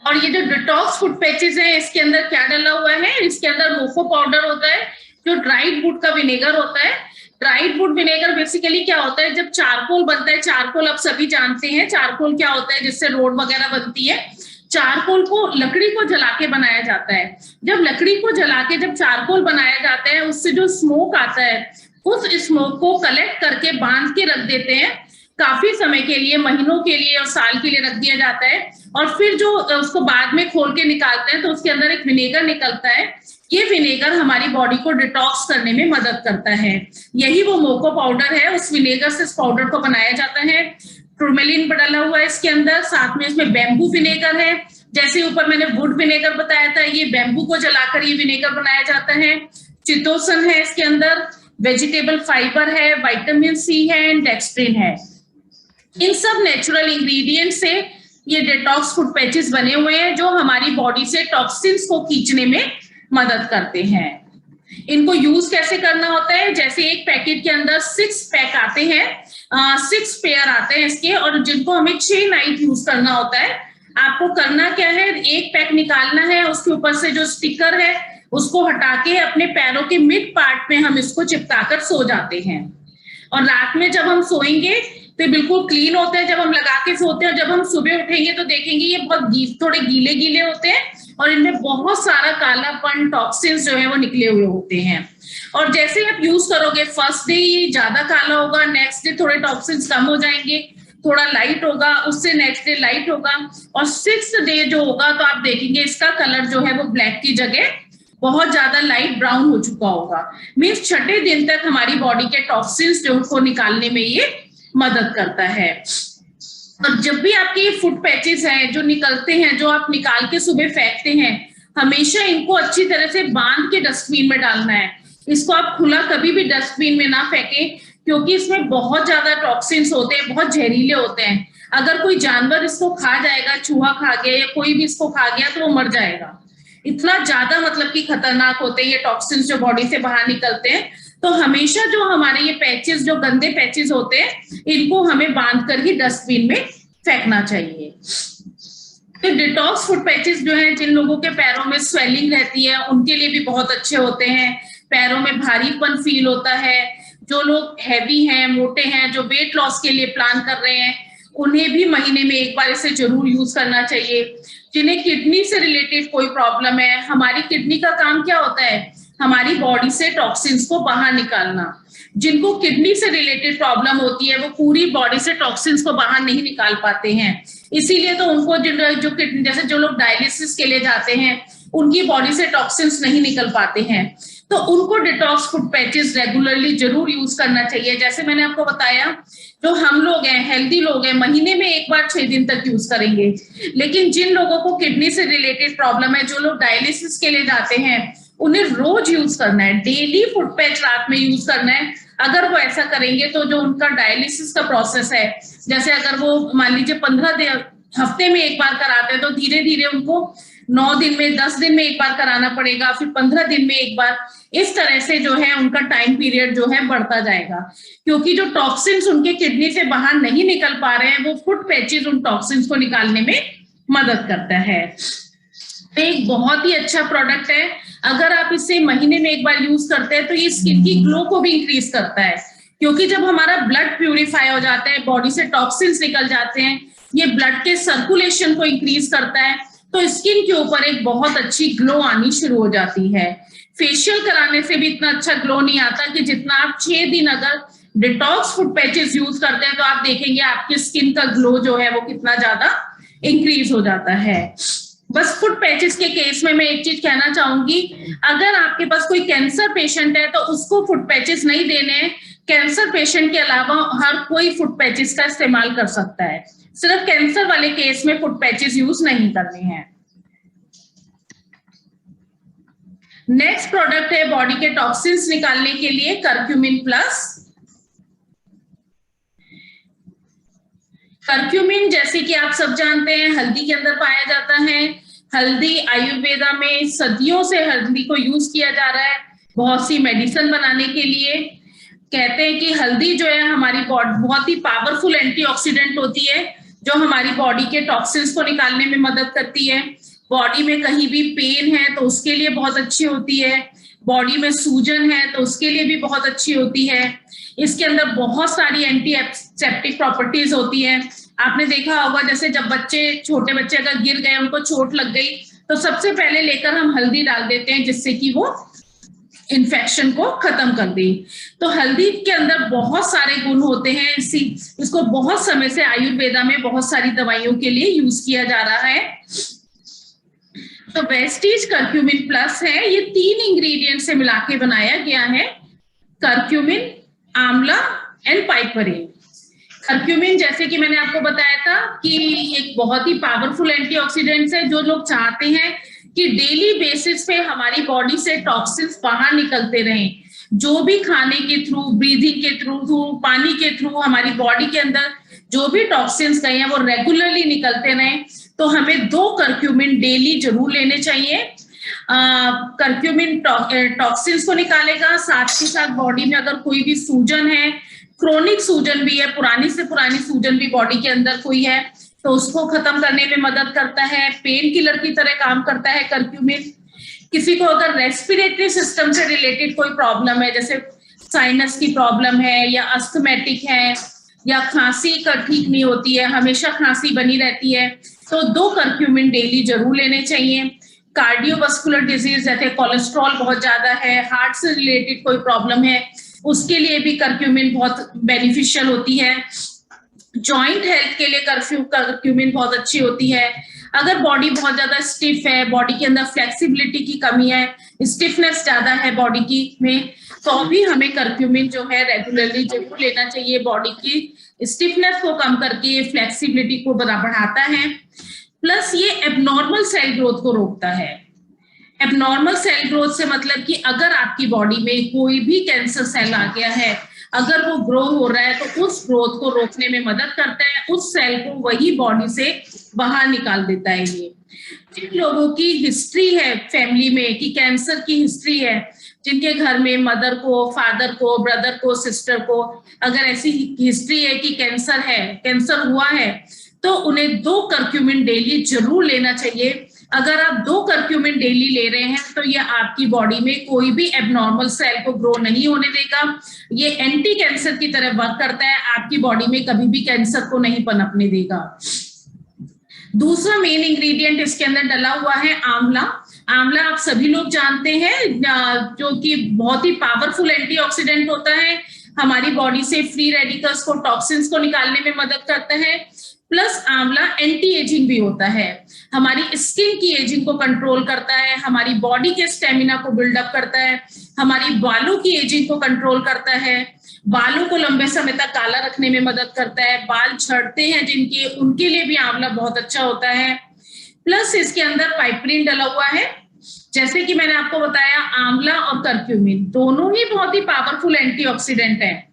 [SPEAKER 1] और ये जो डिटॉक्स फुट पैचेस हैं, इसके अंदर क्या डाला हुआ है, इसके अंदर मोको पाउडर होता है, जो ड्राइड वुड का विनेगर होता है। ड्राइड वुड विनेगर बेसिकली क्या होता है, जब चारकोल बनता है, चारकोल आप सभी जानते हैं चारकोल क्या होता है, जिससे रोड वगैरह बनती है, चारकोल को, लकड़ी को जला के बनाया जाता है। जब लकड़ी को जला के जब चारकोल बनाया जाता है, उससे जो स्मोक आता है, उस स्मोक को कलेक्ट करके बांध के रख देते हैं काफी समय के लिए, महीनों के लिए और साल के लिए रख दिया जाता है। और फिर जो उसको बाद में खोल के निकालते हैं तो उसके अंदर एक विनेगर निकलता है। ये विनेगर हमारी बॉडी को डिटॉक्स करने में मदद करता है। यही वो मोको पाउडर है, उस विनेगर से इस पाउडर को बनाया जाता है। टूरमेलिन डाला हुआ है इसके अंदर, साथ में इसमें बैम्बू विनेगर है। जैसे ऊपर मैंने वुड विनेगर बताया था, ये बैम्बू को जलाकर ये विनेगर बनाया जाता है। चितोसन है इसके अंदर, वेजिटेबल फाइबर है, विटामिन सी है एंड डेक्स्ट्रिन है। इन सब नेचुरल इंग्रेडिएंट से ये डिटॉक्स फूड पैचेस बने हुए हैं जो हमारी बॉडी से टॉक्सिन्स को खींचने में मदद करते हैं। इनको यूज कैसे करना होता है, जैसे एक पैकेट के अंदर 6 पैक आते हैं, 6 पेयर आते हैं इसके, और जिनको हमें 6 नाइट यूज करना होता है। आपको करना क्या है, एक पैक निकालना है, उसके ऊपर से जो स्टिकर है उसको हटा के अपने पैरों के मिड पार्ट में हम इसको चिपकाकर सो जाते हैं। और रात में जब हम सोएंगे तो बिल्कुल क्लीन होते हैं जब हम लगा के सोते हैं, और जब हम सुबह उठेंगे तो देखेंगे ये बहुत थोड़े गीले गीले होते हैं और इनमें बहुत सारा कालापन, टॉक्सिन्स जो है वो निकले हुए होते हैं। और जैसे आप यूज करोगे, फर्स्ट डे ये ज्यादा काला होगा, नेक्स्ट डे थोड़े टॉक्सिन्स कम हो जाएंगे, थोड़ा लाइट होगा, उससे नेक्स्ट डे लाइट होगा, और 6th डे जो होगा तो आप देखेंगे इसका कलर जो है वो ब्लैक की जगह बहुत ज्यादा लाइट ब्राउन हो चुका होगा। मीन्स 6ठे दिन तक हमारी बॉडी के टॉक्सिन्स जो उनको निकालने में ये मदद करता है। और जब भी आपके ये फूड पैचेस हैं जो निकलते हैं, जो आप निकाल के सुबह फेंकते हैं, हमेशा इनको अच्छी तरह से बांध के डस्टबिन में डालना है। इसको आप खुला कभी भी डस्टबिन में ना फेंकें, क्योंकि इसमें बहुत ज्यादा टॉक्सिन्स होते हैं, बहुत जहरीले होते हैं। अगर कोई जानवर इसको खा जाएगा, चूहा खा गया या कोई भी इसको खा गया, तो वो मर जाएगा। इतना ज्यादा मतलब कि खतरनाक होते हैं ये टॉक्सिन्स जो बॉडी से बाहर निकलते हैं। तो हमेशा जो हमारे ये पैचेस, जो गंदे पैचेस होते हैं, इनको हमें बांध कर ही डस्टबिन में फेंकना चाहिए। तो डिटॉक्स फूड पैचेस जो है, जिन लोगों के पैरों में स्वेलिंग रहती है उनके लिए भी बहुत अच्छे होते हैं। पैरों में भारीपन फील होता है, जो लोग हैवी हैं, मोटे हैं, जो वेट लॉस के लिए प्लान कर रहे हैं, उन्हें भी महीने में एक बार इसे जरूर यूज करना चाहिए। जिन्हें किडनी से रिलेटेड कोई प्रॉब्लम है, हमारी किडनी का काम क्या होता है, हमारी बॉडी से टॉक्सिन्स को बाहर निकालना। जिनको किडनी से रिलेटेड प्रॉब्लम होती है वो पूरी बॉडी से टॉक्सिन्स को बाहर नहीं निकाल पाते हैं, इसीलिए तो उनको जो किडनी, जैसे जो लोग डायलिसिस के लिए जाते हैं उनकी बॉडी से टॉक्सिन्स नहीं निकल पाते हैं, तो उनको डिटॉक्स फूड पैचेस रेगुलरली जरूर यूज करना चाहिए। जैसे मैंने आपको बताया, जो हम लोग हैं, हेल्दी लोग हैं, महीने में एक बार 6 दिन तक यूज करेंगे। लेकिन जिन लोगों को किडनी से रिलेटेड प्रॉब्लम है, जो लोग डायलिसिस के लिए जाते हैं, उन्हें रोज यूज करना है, डेली फूड पैच रात में यूज करना है। अगर वो ऐसा करेंगे तो जो उनका डायलिसिस का प्रोसेस है, जैसे अगर वो मान लीजिए 15 हफ्ते में एक बार कराते हैं, तो धीरे धीरे उनको 9 दिन में, 10 दिन में एक बार कराना पड़ेगा, फिर 15 दिन में एक बार। इस तरह से जो है उनका टाइम पीरियड जो है बढ़ता जाएगा, क्योंकि जो टॉक्सिन्स उनके किडनी से बाहर नहीं निकल पा रहे हैं, वो फूड पैचेस उन टॉक्सिन्स को निकालने में मदद करता है। एक बहुत ही अच्छा प्रोडक्ट है। अगर आप इसे महीने में एक बार यूज करते हैं तो ये स्किन की ग्लो को भी इंक्रीज करता है, क्योंकि जब हमारा ब्लड प्यूरिफाई हो जाता है, बॉडी से टॉक्सिन्स निकल जाते हैं, ये ब्लड के सर्कुलेशन को इंक्रीज करता है, तो स्किन के ऊपर एक बहुत अच्छी ग्लो आनी शुरू हो जाती है। फेशियल कराने से भी इतना अच्छा ग्लो नहीं आता कि जितना आप 6 दिन अगर डिटॉक्स फूड पैचेस यूज करते हैं तो आप देखेंगे आपकी स्किन का ग्लो जो है वो कितना ज्यादा इंक्रीज हो जाता है। बस फूड पैचेस के केस में मैं एक चीज कहना चाहूंगी, अगर आपके पास कोई कैंसर पेशेंट है तो उसको फूड पैचेस नहीं देने हैं। कैंसर पेशेंट के अलावा हर कोई फूड पैचेस का इस्तेमाल कर सकता है, सिर्फ कैंसर वाले केस में फूड पैचेस यूज नहीं करने हैं। नेक्स्ट प्रोडक्ट है बॉडी के टॉक्सिन्स निकालने के लिए करक्यूमिन प्लस। करक्यूमिन जैसे कि आप सब जानते हैं हल्दी के अंदर पाया जाता है। हल्दी आयुर्वेदा में सदियों से हल्दी को यूज किया जा रहा है बहुत सी मेडिसिन बनाने के लिए। कहते हैं कि हल्दी जो है हमारी बॉडी बहुत ही पावरफुल एंटीऑक्सीडेंट होती है, जो हमारी बॉडी के टॉक्सिन्स को निकालने में मदद करती है। बॉडी में कहीं भी पेन है तो उसके लिए बहुत अच्छी होती है, बॉडी में सूजन है तो उसके लिए भी बहुत अच्छी होती है। इसके अंदर बहुत सारी एंटीसेप्टिक प्रॉपर्टीज होती हैं, आपने देखा होगा जैसे जब छोटे बच्चे अगर गिर गए, उनको चोट लग गई, तो सबसे पहले लेकर हम हल्दी डाल देते हैं जिससे कि वो इन्फेक्शन को खत्म कर दी। तो हल्दी के अंदर बहुत सारे गुण होते हैं, इसको बहुत समय से आयुर्वेदा में बहुत सारी दवाइयों के लिए यूज किया जा रहा है। तो वेस्टीज करक्यूमिन प्लस है, ये 3 इंग्रेडिएंट से मिला के बनाया गया है, करक्यूमिन, आंवला एंड पाइपरिन। करक्यूमिन जैसे कि मैंने आपको बताया था कि एक बहुत ही पावरफुल एंटीऑक्सीडेंट है। जो लोग चाहते हैं कि डेली बेसिस पे हमारी बॉडी से टॉक्सिन्स बाहर निकलते रहें, जो भी खाने के थ्रू, ब्रीदिंग के थ्रू, पानी के थ्रू हमारी बॉडी के अंदर जो भी टॉक्सिन्स गए हैं वो रेगुलरली निकलते रहें, तो हमें 2 करक्यूमिन डेली जरूर लेने चाहिए। करक्यूमिन टॉक्सिन्स को निकालेगा, साथ ही साथ बॉडी में अगर कोई भी सूजन है, क्रोनिक सूजन भी है, पुरानी से पुरानी सूजन भी बॉडी के अंदर कोई है, तो उसको खत्म करने में मदद करता है। पेन किलर की तरह काम करता है करक्यूमिन। किसी को अगर रेस्पिरेटरी सिस्टम से रिलेटेड कोई प्रॉब्लम है, जैसे साइनस की प्रॉब्लम है या अस्थमैटिक है या खांसी ठीक नहीं होती है, हमेशा खांसी बनी रहती है, तो 2 करक्यूमिन डेली जरूर लेने चाहिए। कार्डियोवास्कुलर डिजीज जैसे कोलेस्ट्रॉल बहुत ज्यादा है, हार्ट से रिलेटेड कोई प्रॉब्लम है, उसके लिए भी करक्यूमिन बहुत बेनिफिशियल होती है। जॉइंट हेल्थ के लिए करक्यूमिन बहुत अच्छी होती है। अगर बॉडी बहुत ज्यादा स्टिफ है, बॉडी के अंदर फ्लेक्सिबिलिटी की कमी है, स्टिफनेस ज्यादा है बॉडी की में, तो भी हमें करक्यूमिन जो है रेगुलरली जरूर लेना चाहिए। बॉडी की स्टिफनेस को कम करके फ्लेक्सिबिलिटी को बढ़ाता है। प्लस ये एबनॉर्मल सेल ग्रोथ को रोकता है। एबनॉर्मल सेल ग्रोथ से मतलब कि अगर आपकी बॉडी में कोई भी कैंसर सेल आ गया है, अगर वो ग्रो हो रहा है, तो उस ग्रोथ को रोकने में मदद करता है, उस सेल को वही बॉडी से बाहर निकाल देता है। ये जिन लोगों की हिस्ट्री है फैमिली में कि कैंसर की हिस्ट्री है, जिनके घर में मदर को, फादर को, ब्रदर को, सिस्टर को अगर ऐसी हिस्ट्री है कि कैंसर है, कैंसर हुआ है, तो उन्हें 2 करक्यूमिन डेली जरूर लेना चाहिए। अगर आप 2 करक्यूमिन डेली ले रहे हैं तो ये आपकी बॉडी में कोई भी एबनॉर्मल सेल को ग्रो नहीं होने देगा। ये एंटी कैंसर की तरह वर्क करता है, आपकी बॉडी में कभी भी कैंसर को नहीं पनपने देगा। दूसरा मेन इंग्रेडिएंट इसके अंदर डला हुआ है आंवला। आंवला आप सभी लोग जानते हैं, जो कि बहुत ही पावरफुल एंटीऑक्सीडेंट होता है, हमारी बॉडी से फ्री रेडिकल्स को, टॉक्सिन्स को निकालने में मदद करता है। प्लस आंवला एंटी एजिंग भी होता है, हमारी स्किन की एजिंग को कंट्रोल करता है, हमारी बॉडी के स्टेमिना को बिल्डअप करता है, हमारी बालों की एजिंग को कंट्रोल करता है, बालों को लंबे समय तक काला रखने में मदद करता है। बाल झड़ते हैं जिनके, उनके लिए भी आंवला बहुत अच्छा होता है। प्लस इसके अंदर पाइपरिन डला हुआ है। जैसे कि मैंने आपको बताया, आंवला और करक्यूमिन दोनों ही बहुत ही पावरफुल एंटीऑक्सीडेंट हैं,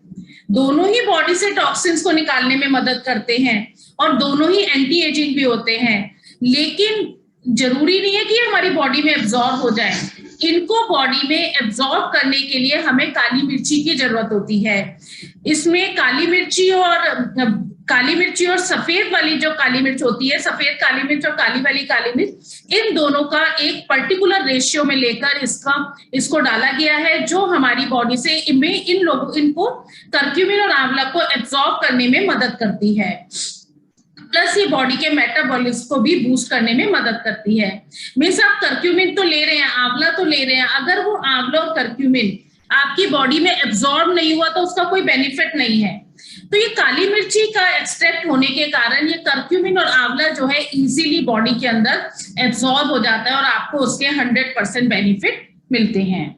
[SPEAKER 1] दोनों ही बॉडी से टॉक्सिन्स को निकालने में मदद करते हैं और दोनों ही एंटी एजिंग भी होते हैं। लेकिन जरूरी नहीं है कि हमारी बॉडी में एब्जॉर्ब हो जाए, इनको बॉडी में एब्जॉर्ब करने के लिए हमें काली मिर्ची की जरूरत होती है। इसमें काली मिर्ची और सफेद वाली जो काली मिर्च होती है, सफेद काली मिर्च और काली वाली काली मिर्च, इन दोनों का एक पर्टिकुलर रेशियो में लेकर इसको डाला गया है, जो हमारी बॉडी से इनको करक्यूमिन और आंवला को एब्जॉर्ब करने में मदद करती है। प्लस ये बॉडी के मेटाबॉलिज्म को भी बूस्ट करने में मदद करती है। मींस आप करक्यूमिन तो ले रहे हैं, आंवला तो ले रहे हैं, अगर वो आंवला और करक्यूमिन आपकी बॉडी में एब्जॉर्ब नहीं हुआ तो उसका कोई बेनिफिट नहीं है। तो ये काली मिर्ची का एक्सट्रैक्ट होने के कारण ये करक्यूमिन और आंवला जो है इजीली बॉडी के अंदर एब्जॉर्ब हो जाता है और आपको उसके 100% बेनिफिट मिलते हैं।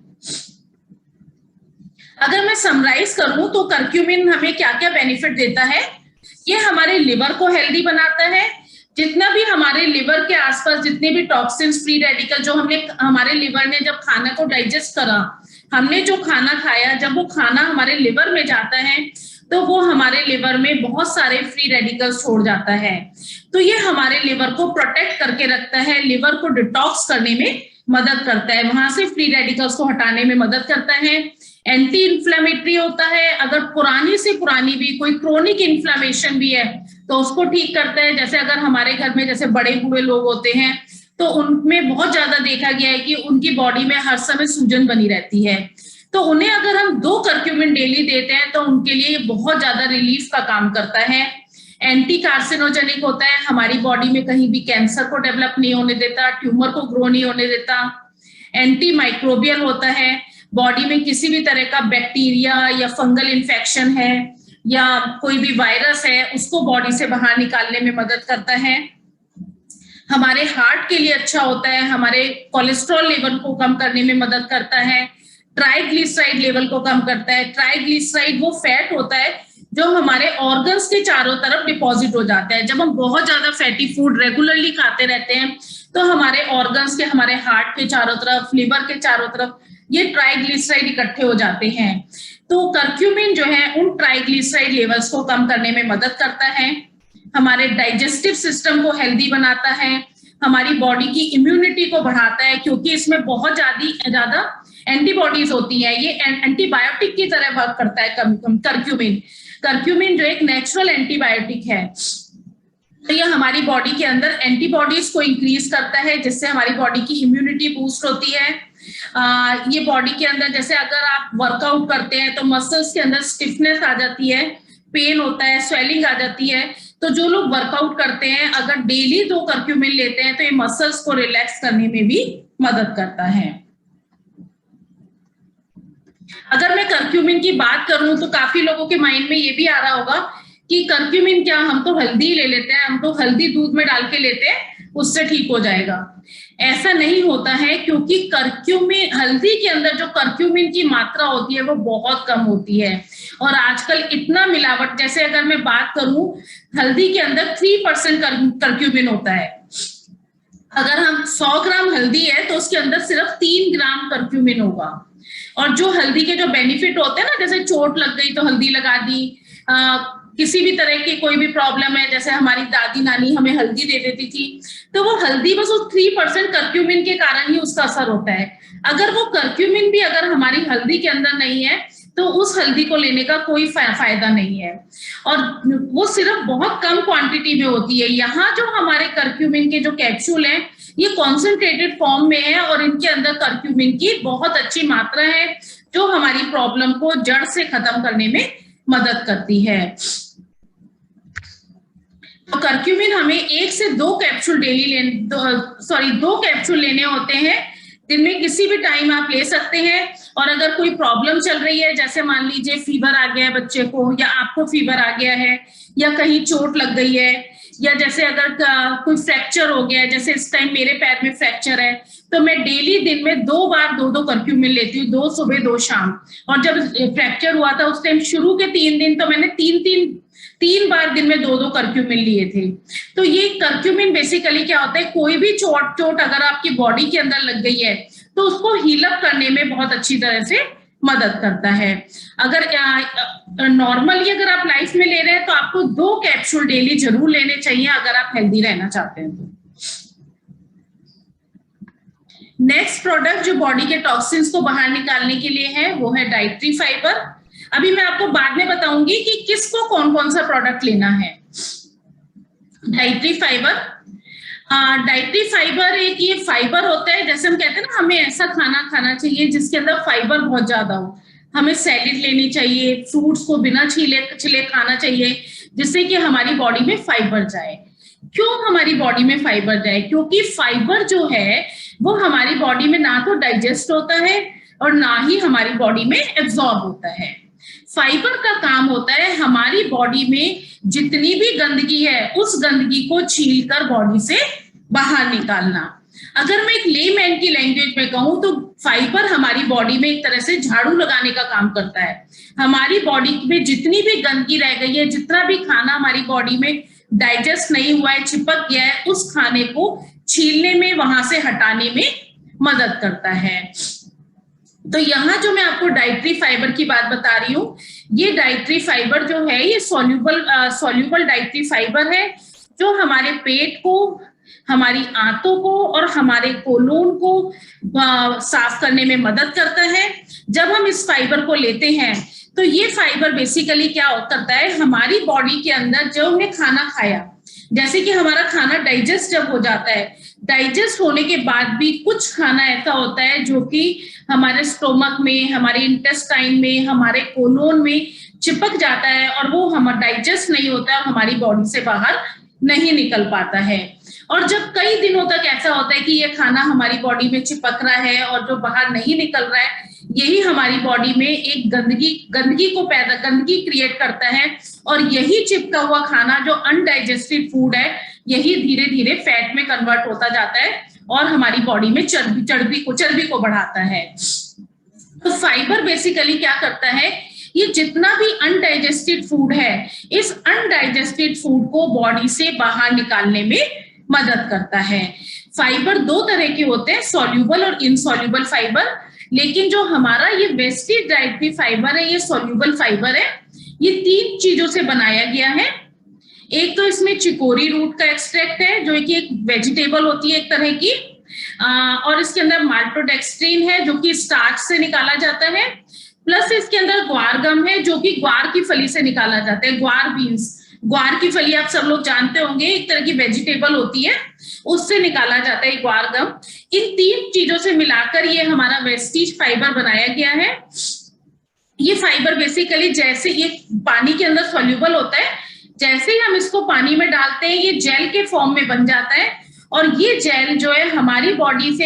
[SPEAKER 1] अगर मैं समराइज करूं तो करक्यूमिन हमें क्या क्या बेनिफिट देता है। ये हमारे लिवर को हेल्दी बनाता है। जितना भी हमारे लिवर के आसपास जितने भी टॉक्सिन्स, फ्री रेडिकल जो हमारे लिवर ने जब खाना को डाइजेस्ट करा, हमने जो खाना खाया, जब वो खाना हमारे लिवर में जाता है तो वो हमारे लिवर में बहुत सारे फ्री रेडिकल्स छोड़ जाता है। तो ये हमारे लिवर को प्रोटेक्ट करके रखता है, लिवर को डिटॉक्स करने में मदद करता है, वहां से फ्री रेडिकल्स को हटाने में मदद करता है। एंटी इन्फ्लेमेटरी होता है, अगर पुरानी से पुरानी भी कोई क्रोनिक इन्फ्लेमेशन भी है तो उसको ठीक करता है। जैसे अगर हमारे घर में जैसे बड़े बूढ़े लोग होते हैं तो उनमें बहुत ज्यादा देखा गया है कि उनकी बॉडी में हर समय सूजन बनी रहती है, तो उन्हें अगर हम 2 करक्यूमिन डेली देते हैं तो उनके लिए बहुत ज्यादा रिलीफ का काम करता है। एंटी कार्सिनोजेनिक होता है, हमारी बॉडी में कहीं भी कैंसर को डेवलप नहीं होने देता, ट्यूमर को ग्रो नहीं होने देता। एंटी माइक्रोबियल होता है, बॉडी में किसी भी तरह का बैक्टीरिया या फंगल इन्फेक्शन है या कोई भी वायरस है उसको बॉडी से बाहर निकालने में मदद करता है। हमारे हार्ट के लिए अच्छा होता है, हमारे कोलेस्ट्रॉल लेवल को कम करने में मदद करता है, ट्राइग्लिसराइड लेवल को कम करता है। ट्राइग्लिसराइड वो फैट होता है जो हमारे ऑर्गन्स के चारों तरफ डिपॉजिट हो जाता है। जब हम बहुत ज्यादा फैटी फूड रेगुलरली खाते रहते हैं तो हमारे ऑर्गन्स के, हमारे हार्ट के चारों तरफ, लिवर के चारों तरफ ये ट्राइग्लिसराइड इकट्ठे हो जाते हैं। तो करक्यूमिन जो है उन ट्राइग्लिसराइड लेवल्स को कम करने में मदद करता है, हमारे डाइजेस्टिव सिस्टम को हेल्दी बनाता है, हमारी बॉडी की इम्यूनिटी को बढ़ाता है, क्योंकि इसमें बहुत ज्यादा एंटीबॉडीज होती हैं। ये एंटीबायोटिक की तरह वर्क करता है करक्यूमिन। करक्यूमिन जो एक नेचुरल एंटीबायोटिक है, तो ये हमारी बॉडी के अंदर एंटीबॉडीज को इंक्रीज करता है, जिससे हमारी बॉडी की इम्यूनिटी बूस्ट होती है। ये बॉडी के अंदर, जैसे अगर आप वर्कआउट करते हैं तो मसल्स के अंदर स्टिफनेस आ जाती है, पेन होता है, स्वेलिंग आ जाती है। तो जो लोग वर्कआउट करते हैं अगर डेली 2 करक्यूमिन लेते हैं तो ये मसल्स को रिलैक्स करने में भी मदद करता है। अगर मैं करक्यूमिन की बात करूं तो काफी लोगों के माइंड में ये भी आ रहा होगा कि करक्यूमिन क्या, हम तो हल्दी ले लेते हैं, हम तो हल्दी दूध में डाल के लेते हैं, उससे ठीक हो जाएगा। ऐसा नहीं होता है, क्योंकि करक्यूमिन, हल्दी के अंदर जो करक्यूमिन की मात्रा होती है वो बहुत कम होती है। और आजकल इतना मिलावट, जैसे अगर मैं बात करूं, हल्दी के अंदर 3% करक्यूमिन होता है। अगर हम 100 ग्राम हल्दी है तो उसके अंदर सिर्फ 3 ग्राम करक्यूमिन होगा। और जो हल्दी के जो बेनिफिट होते हैं ना, जैसे चोट लग गई तो हल्दी लगा दी, किसी भी तरह की कोई भी प्रॉब्लम है, जैसे हमारी दादी नानी हमें हल्दी दे देती थी, तो वो हल्दी बस उस 3% करक्यूमिन के कारण ही उसका असर होता है। अगर वो करक्यूमिन भी अगर हमारी हल्दी के अंदर नहीं है तो उस हल्दी को लेने का कोई फायदा नहीं है, और वो सिर्फ बहुत कम क्वांटिटी में होती है। यहाँ जो हमारे करक्यूमिन के जो कैप्सूल हैं ये कॉन्सेंट्रेटेड फॉर्म में है और इनके अंदर करक्यूमिन की बहुत अच्छी मात्रा है, जो हमारी प्रॉब्लम को जड़ से खत्म करने में मदद करती है। तो करक्यूमिन हमें 1 से 2 कैप्सूल डेली 2 कैप्सूल लेने होते हैं, दिन में किसी भी टाइम आप ले सकते हैं। और अगर कोई प्रॉब्लम चल रही है, जैसे मान लीजिए फीवर आ गया है बच्चे को, या आपको फीवर आ गया है, या कहीं चोट लग गई है, या जैसे अगर कोई फ्रैक्चर हो गया है, जैसे इस टाइम मेरे पैर में फ्रैक्चर है, तो मैं डेली दिन में 2 बार 2 करक्यूमिन लेती हूँ, 2 सुबह 2 शाम। और जब फ्रैक्चर हुआ था उस टाइम शुरू के 3 दिन तो मैंने 3 बार दिन में 2 करक्यूमिन लिए थे। तो ये करक्यूमिन बेसिकली क्या होता है, कोई भी चोट अगर आपकी बॉडी के अंदर लग गई है तो उसको हील अप करने में बहुत अच्छी तरह से मदद करता है। अगर नॉर्मली अगर आप लाइफ में ले रहे हैं तो आपको 2 कैप्सूल डेली जरूर लेने चाहिए अगर आप हेल्दी रहना चाहते हैं तो। नेक्स्ट प्रोडक्ट जो बॉडी के टॉक्सिन्स को बाहर निकालने के लिए है वो है डाइटरी फाइबर। अभी मैं आपको बाद में बताऊंगी कि किसको कौन कौन सा प्रोडक्ट लेना है। डाइटरी फाइबर एक ये फाइबर होता है, जैसे हम कहते हैं ना, हमें ऐसा खाना खाना चाहिए जिसके अंदर फाइबर बहुत ज्यादा हो। हमें सैलेड लेनी चाहिए, फ्रूट्स को बिना छिले खाना चाहिए, जिससे कि हमारी बॉडी में फाइबर जाए। क्यों हमारी बॉडी में फाइबर जाए? क्योंकि फाइबर जो है वो हमारी बॉडी में ना तो डाइजेस्ट होता है और ना ही हमारी बॉडी में एब्जॉर्ब होता है। फाइबर का काम होता है हमारी बॉडी में जितनी भी गंदगी है उस गंदगी को छीलकर बॉडी से बाहर निकालना। अगर मैं एक लेमैन की लैंग्वेज में कहूं तो फाइबर हमारी बॉडी में एक तरह से झाड़ू लगाने का काम करता है। हमारी बॉडी में जितनी भी गंदगी रह गई है, जितना भी खाना हमारी बॉडी में डाइजेस्ट नहीं हुआ है, चिपक गया है, उस खाने को छीलने में, वहां से हटाने में मदद करता है। तो यहाँ जो मैं आपको डाइटरी फाइबर की बात बता रही हूँ, ये डाइटरी फाइबर जो है ये सॉल्यूबल डाइटरी फाइबर है, जो हमारे पेट को, हमारी आंतों को और हमारे कोलोन को साफ करने में मदद करता है। जब हम इस फाइबर को लेते हैं तो ये फाइबर बेसिकली क्या करता है, हमारी बॉडी के अंदर जो हमने खाना खाया, जैसे कि हमारा खाना डाइजेस्ट जब हो जाता है, डाइजेस्ट होने के बाद भी कुछ खाना ऐसा होता है जो कि हमारे स्टोमक में, हमारे इंटेस्टाइन में, हमारे कोलोन में चिपक जाता है और वो हम डाइजेस्ट नहीं होता है और हमारी बॉडी से बाहर नहीं निकल पाता है। और जब कई दिनों तक ऐसा होता है कि ये खाना हमारी बॉडी में चिपक रहा है और जो बाहर नहीं निकल रहा है, यही हमारी बॉडी में एक गंदगी क्रिएट करता है और यही चिपका हुआ खाना जो अनडाइजेस्टेड फूड है, यही धीरे धीरे फैट में कन्वर्ट होता जाता है और हमारी बॉडी में चर्बी को बढ़ाता है। तो फाइबर बेसिकली क्या करता है, ये जितना भी अनडाइजेस्टेड फूड है, इस अनडाइजेस्टेड फूड को बॉडी से बाहर निकालने में मदद करता है। फाइबर दो तरह के होते हैं, सॉल्यूबल और इनसॉल्यूबल फाइबर, लेकिन जो हमारा ये वेस्टेज डाइटरी फाइबर है, ये सॉल्यूबल फाइबर है। ये 3 चीजों से बनाया गया है। एक तो इसमें चिकोरी रूट का एक्सट्रैक्ट है, जो कि एक वेजिटेबल होती है एक तरह की, और इसके अंदर माल्टोडेक्स्ट्रीन है जो कि स्टार्च से निकाला जाता है, प्लस इसके अंदर ग्वार गम है जो कि ग्वार की फली से निकाला जाता है। ग्वार बीन्स, ग्वार की फली आप सब लोग जानते होंगे, एक तरह की वेजिटेबल होती है, उससे निकाला जाता है ग्वार गम। इन 3 चीजों से मिलाकर ये हमारा वेस्टीज फाइबर बनाया गया है। ये फाइबर बेसिकली जैसे ये पानी के अंदर सॉल्यूबल होता है, जैसे ही हम इसको पानी में डालते हैं ये जेल के फॉर्म में बन जाता है और ये जेल जो है हमारी बॉडी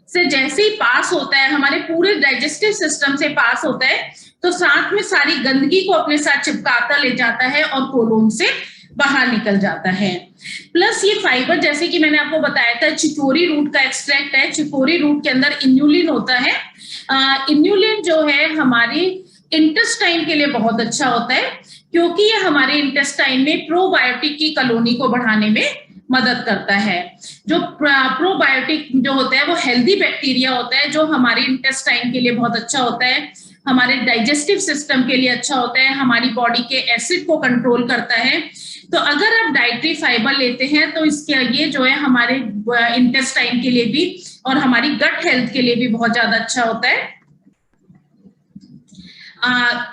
[SPEAKER 1] से जैसे ही पास होता है, हमारे पूरे डाइजेस्टिव सिस्टम से पास होता है, तो साथ में सारी गंदगी को अपने साथ चिपकाता ले जाता है और कोलोन से बाहर निकल जाता है। प्लस ये फाइबर, जैसे कि मैंने आपको बताया था, चिकोरी रूट का एक्सट्रैक्ट है। चिकोरी रूट के अंदर इन्यूलिन होता है। इन्यूलिन जो है हमारी इंटेस्टाइन के लिए बहुत अच्छा होता है, क्योंकि ये हमारे इंटेस्टाइन में प्रोबायोटिक की कॉलोनी को बढ़ाने में मदद करता है। जो प्रोबायोटिक जो होता है वो हेल्दी बैक्टीरिया होता है, जो हमारे इंटेस्टाइन के लिए बहुत अच्छा होता है, हमारे डाइजेस्टिव सिस्टम के लिए अच्छा होता है, हमारी बॉडी के एसिड को कंट्रोल करता है। तो अगर आप डाइटरी फाइबर लेते हैं तो इसके ये जो है हमारे इंटेस्टाइन के लिए भी और हमारी गट हेल्थ के लिए भी बहुत ज्यादा अच्छा होता है।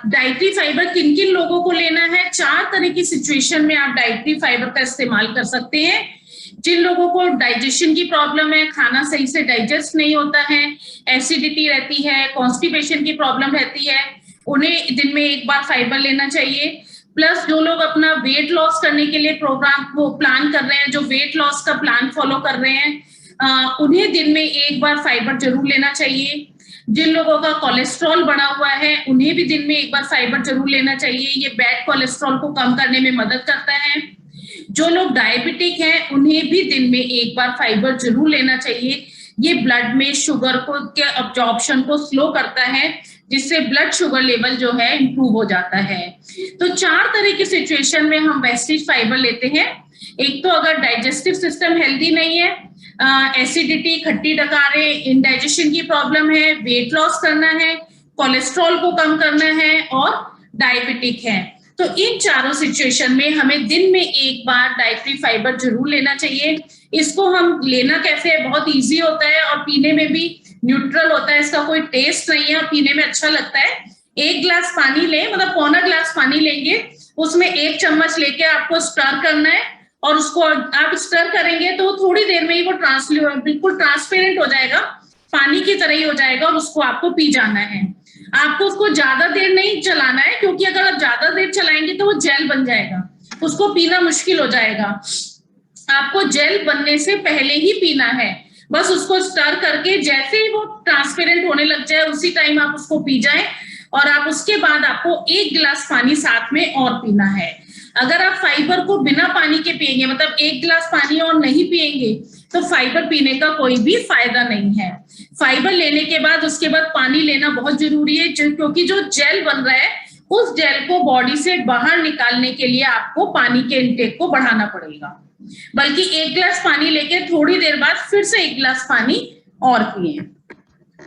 [SPEAKER 1] डाइटरी फाइबर किन किन लोगों को लेना है? 4 तरह की सिचुएशन में आप डाइटरी फाइबर का इस्तेमाल कर सकते हैं। जिन लोगों को डाइजेशन की प्रॉब्लम है, खाना सही से डाइजेस्ट नहीं होता है, एसिडिटी रहती है, कॉन्स्टिपेशन की प्रॉब्लम रहती है, उन्हें दिन में 1 बार फाइबर लेना चाहिए। प्लस जो लोग अपना वेट लॉस करने के लिए प्लान कर रहे हैं, जो वेट लॉस का प्लान फॉलो कर रहे हैं, उन्हें दिन में 1 बार फाइबर जरूर लेना चाहिए। जिन लोगों का कोलेस्ट्रॉल बढ़ा हुआ है, उन्हें भी दिन में 1 बार फाइबर जरूर लेना चाहिए। ये बैड कोलेस्ट्रॉल को कम करने में मदद करता है। जो लोग डायबिटिक हैं, उन्हें भी दिन में 1 बार फाइबर जरूर लेना चाहिए। ये ब्लड में शुगर को के अब्जॉर्प्शन को स्लो करता है, जिससे ब्लड शुगर लेवल जो है इंप्रूव हो जाता है। तो 4 तरह की सिचुएशन में हम वेस्टेज फाइबर लेते हैं। एक तो अगर डाइजेस्टिव सिस्टम हेल्दी नहीं है, एसिडिटी, खट्टी डकारे, इंडाइजेशन की प्रॉब्लम है, वेट लॉस करना है, कोलेस्ट्रॉल को कम करना है और डायबिटिक है, तो इन चारों सिचुएशन में हमें दिन में 1 बार डाइटरी फाइबर जरूर लेना चाहिए। इसको हम लेना कैसे है, बहुत इजी होता है और पीने में भी न्यूट्रल होता है, इसका कोई टेस्ट नहीं है, पीने में अच्छा लगता है। 1 गिलास पानी लें, मतलब पौना गिलास पानी लेंगे, उसमें 1 चम्मच लेके आपको स्टर करना है और उसको आप स्टर करेंगे तो थोड़ी देर में ही वो बिल्कुल ट्रांसपेरेंट हो जाएगा, पानी की तरह ही हो जाएगा और उसको आपको पी जाना है। आपको उसको ज्यादा देर नहीं चलाना है, क्योंकि अगर आप ज्यादा देर चलाएंगे तो वो जेल बन जाएगा, उसको पीना मुश्किल हो जाएगा। आपको जेल बनने से पहले ही पीना है, बस उसको स्टर करके जैसे ही वो ट्रांसपेरेंट होने लग जाए उसी टाइम आप उसको पी जाए और आप उसके बाद आपको 1 गिलास पानी साथ में और पीना है। अगर आप फाइबर को बिना पानी के पिएंगे, मतलब 1 गिलास पानी और नहीं पिएंगे, तो फाइबर पीने का कोई भी फायदा नहीं है। फाइबर लेने के बाद उसके बाद पानी लेना बहुत जरूरी है, क्योंकि जो जेल बन रहा है उस जेल को बॉडी से बाहर निकालने के लिए आपको पानी के इंटेक को बढ़ाना पड़ेगा। बल्कि 1 गिलास पानी लेके थोड़ी देर बाद फिर से 1 गिलास पानी और पिए,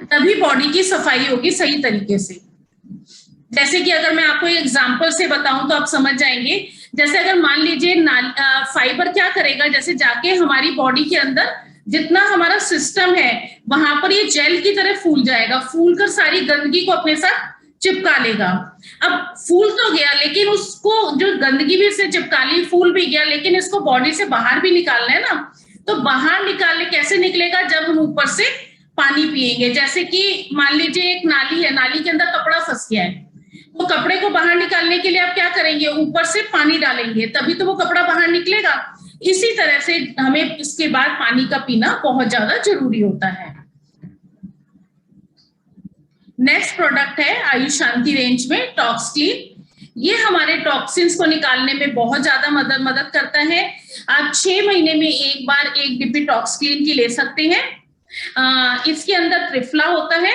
[SPEAKER 1] तभी बॉडी की सफाई होगी सही तरीके से। जैसे कि अगर मैं आपको एग्जांपल से बताऊं तो आप समझ जाएंगे। जैसे अगर मान लीजिए फाइबर क्या करेगा, जैसे जाके हमारी बॉडी के अंदर जितना हमारा सिस्टम है वहां पर ये जेल की तरह फूल जाएगा, फूल कर सारी गंदगी को अपने साथ चिपका लेगा। अब फूल तो गया, लेकिन उसको जो गंदगी भी इससे चिपका ली, फूल भी गया, लेकिन इसको बॉडी से बाहर भी निकालना है ना, तो बाहर निकालने कैसे निकलेगा, जब हम ऊपर से पानी पिएंगे। जैसे कि मान लीजिए एक नाली है, नाली के अंदर कपड़ा फंस गया है, वो कपड़े को बाहर निकालने के लिए आप क्या करेंगे, ऊपर से पानी डालेंगे, तभी तो वो कपड़ा बाहर निकलेगा। इसी तरह से हमें इसके बाद पानी का पीना बहुत ज्यादा जरूरी होता है। नेक्स्ट प्रोडक्ट है आयुष शांति रेंज में टॉक्स क्लीन। ये हमारे टॉक्सिन्स को निकालने में बहुत ज्यादा मदद करता है। आप 6 महीने में एक बार एक डिब्बी टॉक्स क्लीन की ले सकते हैं। इसके अंदर त्रिफला होता है।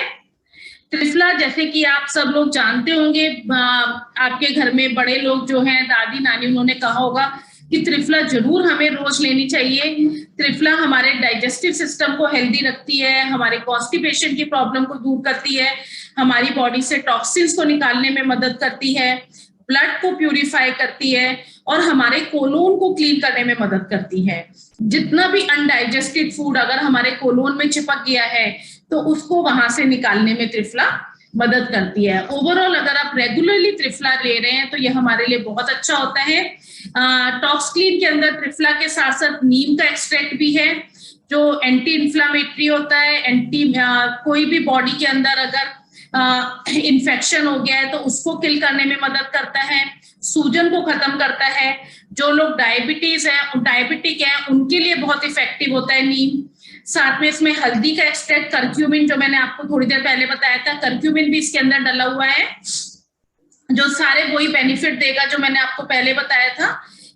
[SPEAKER 1] त्रिफला जैसे कि आप सब लोग जानते होंगे, आपके घर में बड़े लोग जो हैं, दादी नानी, उन्होंने कहा होगा कि त्रिफला जरूर हमें रोज लेनी चाहिए। त्रिफला हमारे डाइजेस्टिव सिस्टम को हेल्दी रखती है, हमारे कॉन्स्टिपेशन की प्रॉब्लम को दूर करती है, हमारी बॉडी से टॉक्सिन्स को निकालने में मदद करती है, ब्लड को प्यूरिफाई करती है और हमारे कोलोन को क्लीन करने में मदद करती है। जितना भी अनडाइजेस्टेड फूड अगर हमारे कोलोन में चिपक गया है तो उसको वहां से निकालने में त्रिफला मदद करती है। ओवरऑल अगर आप रेगुलरली त्रिफला ले रहे हैं तो ये हमारे लिए बहुत अच्छा होता है। टॉक्स क्लीन के अंदर त्रिफला के साथ साथ नीम का एक्सट्रैक्ट भी है जो एंटी इंफ्लामेटरी होता है। कोई भी बॉडी के अंदर अगर इन्फेक्शन हो गया है तो उसको किल करने में मदद करता है, सूजन को खत्म करता है। जो लोग डायबिटिक है उनके लिए बहुत इफेक्टिव होता है नीम। साथ में इसमें हल्दी का एक्सट्रैक्ट, करक्यूमिन, जो मैंने आपको थोड़ी देर पहले बताया था, करक्यूमिन भी इसके अंदर डला हुआ है जो सारे वही बेनिफिट देगा जो मैंने आपको पहले बताया था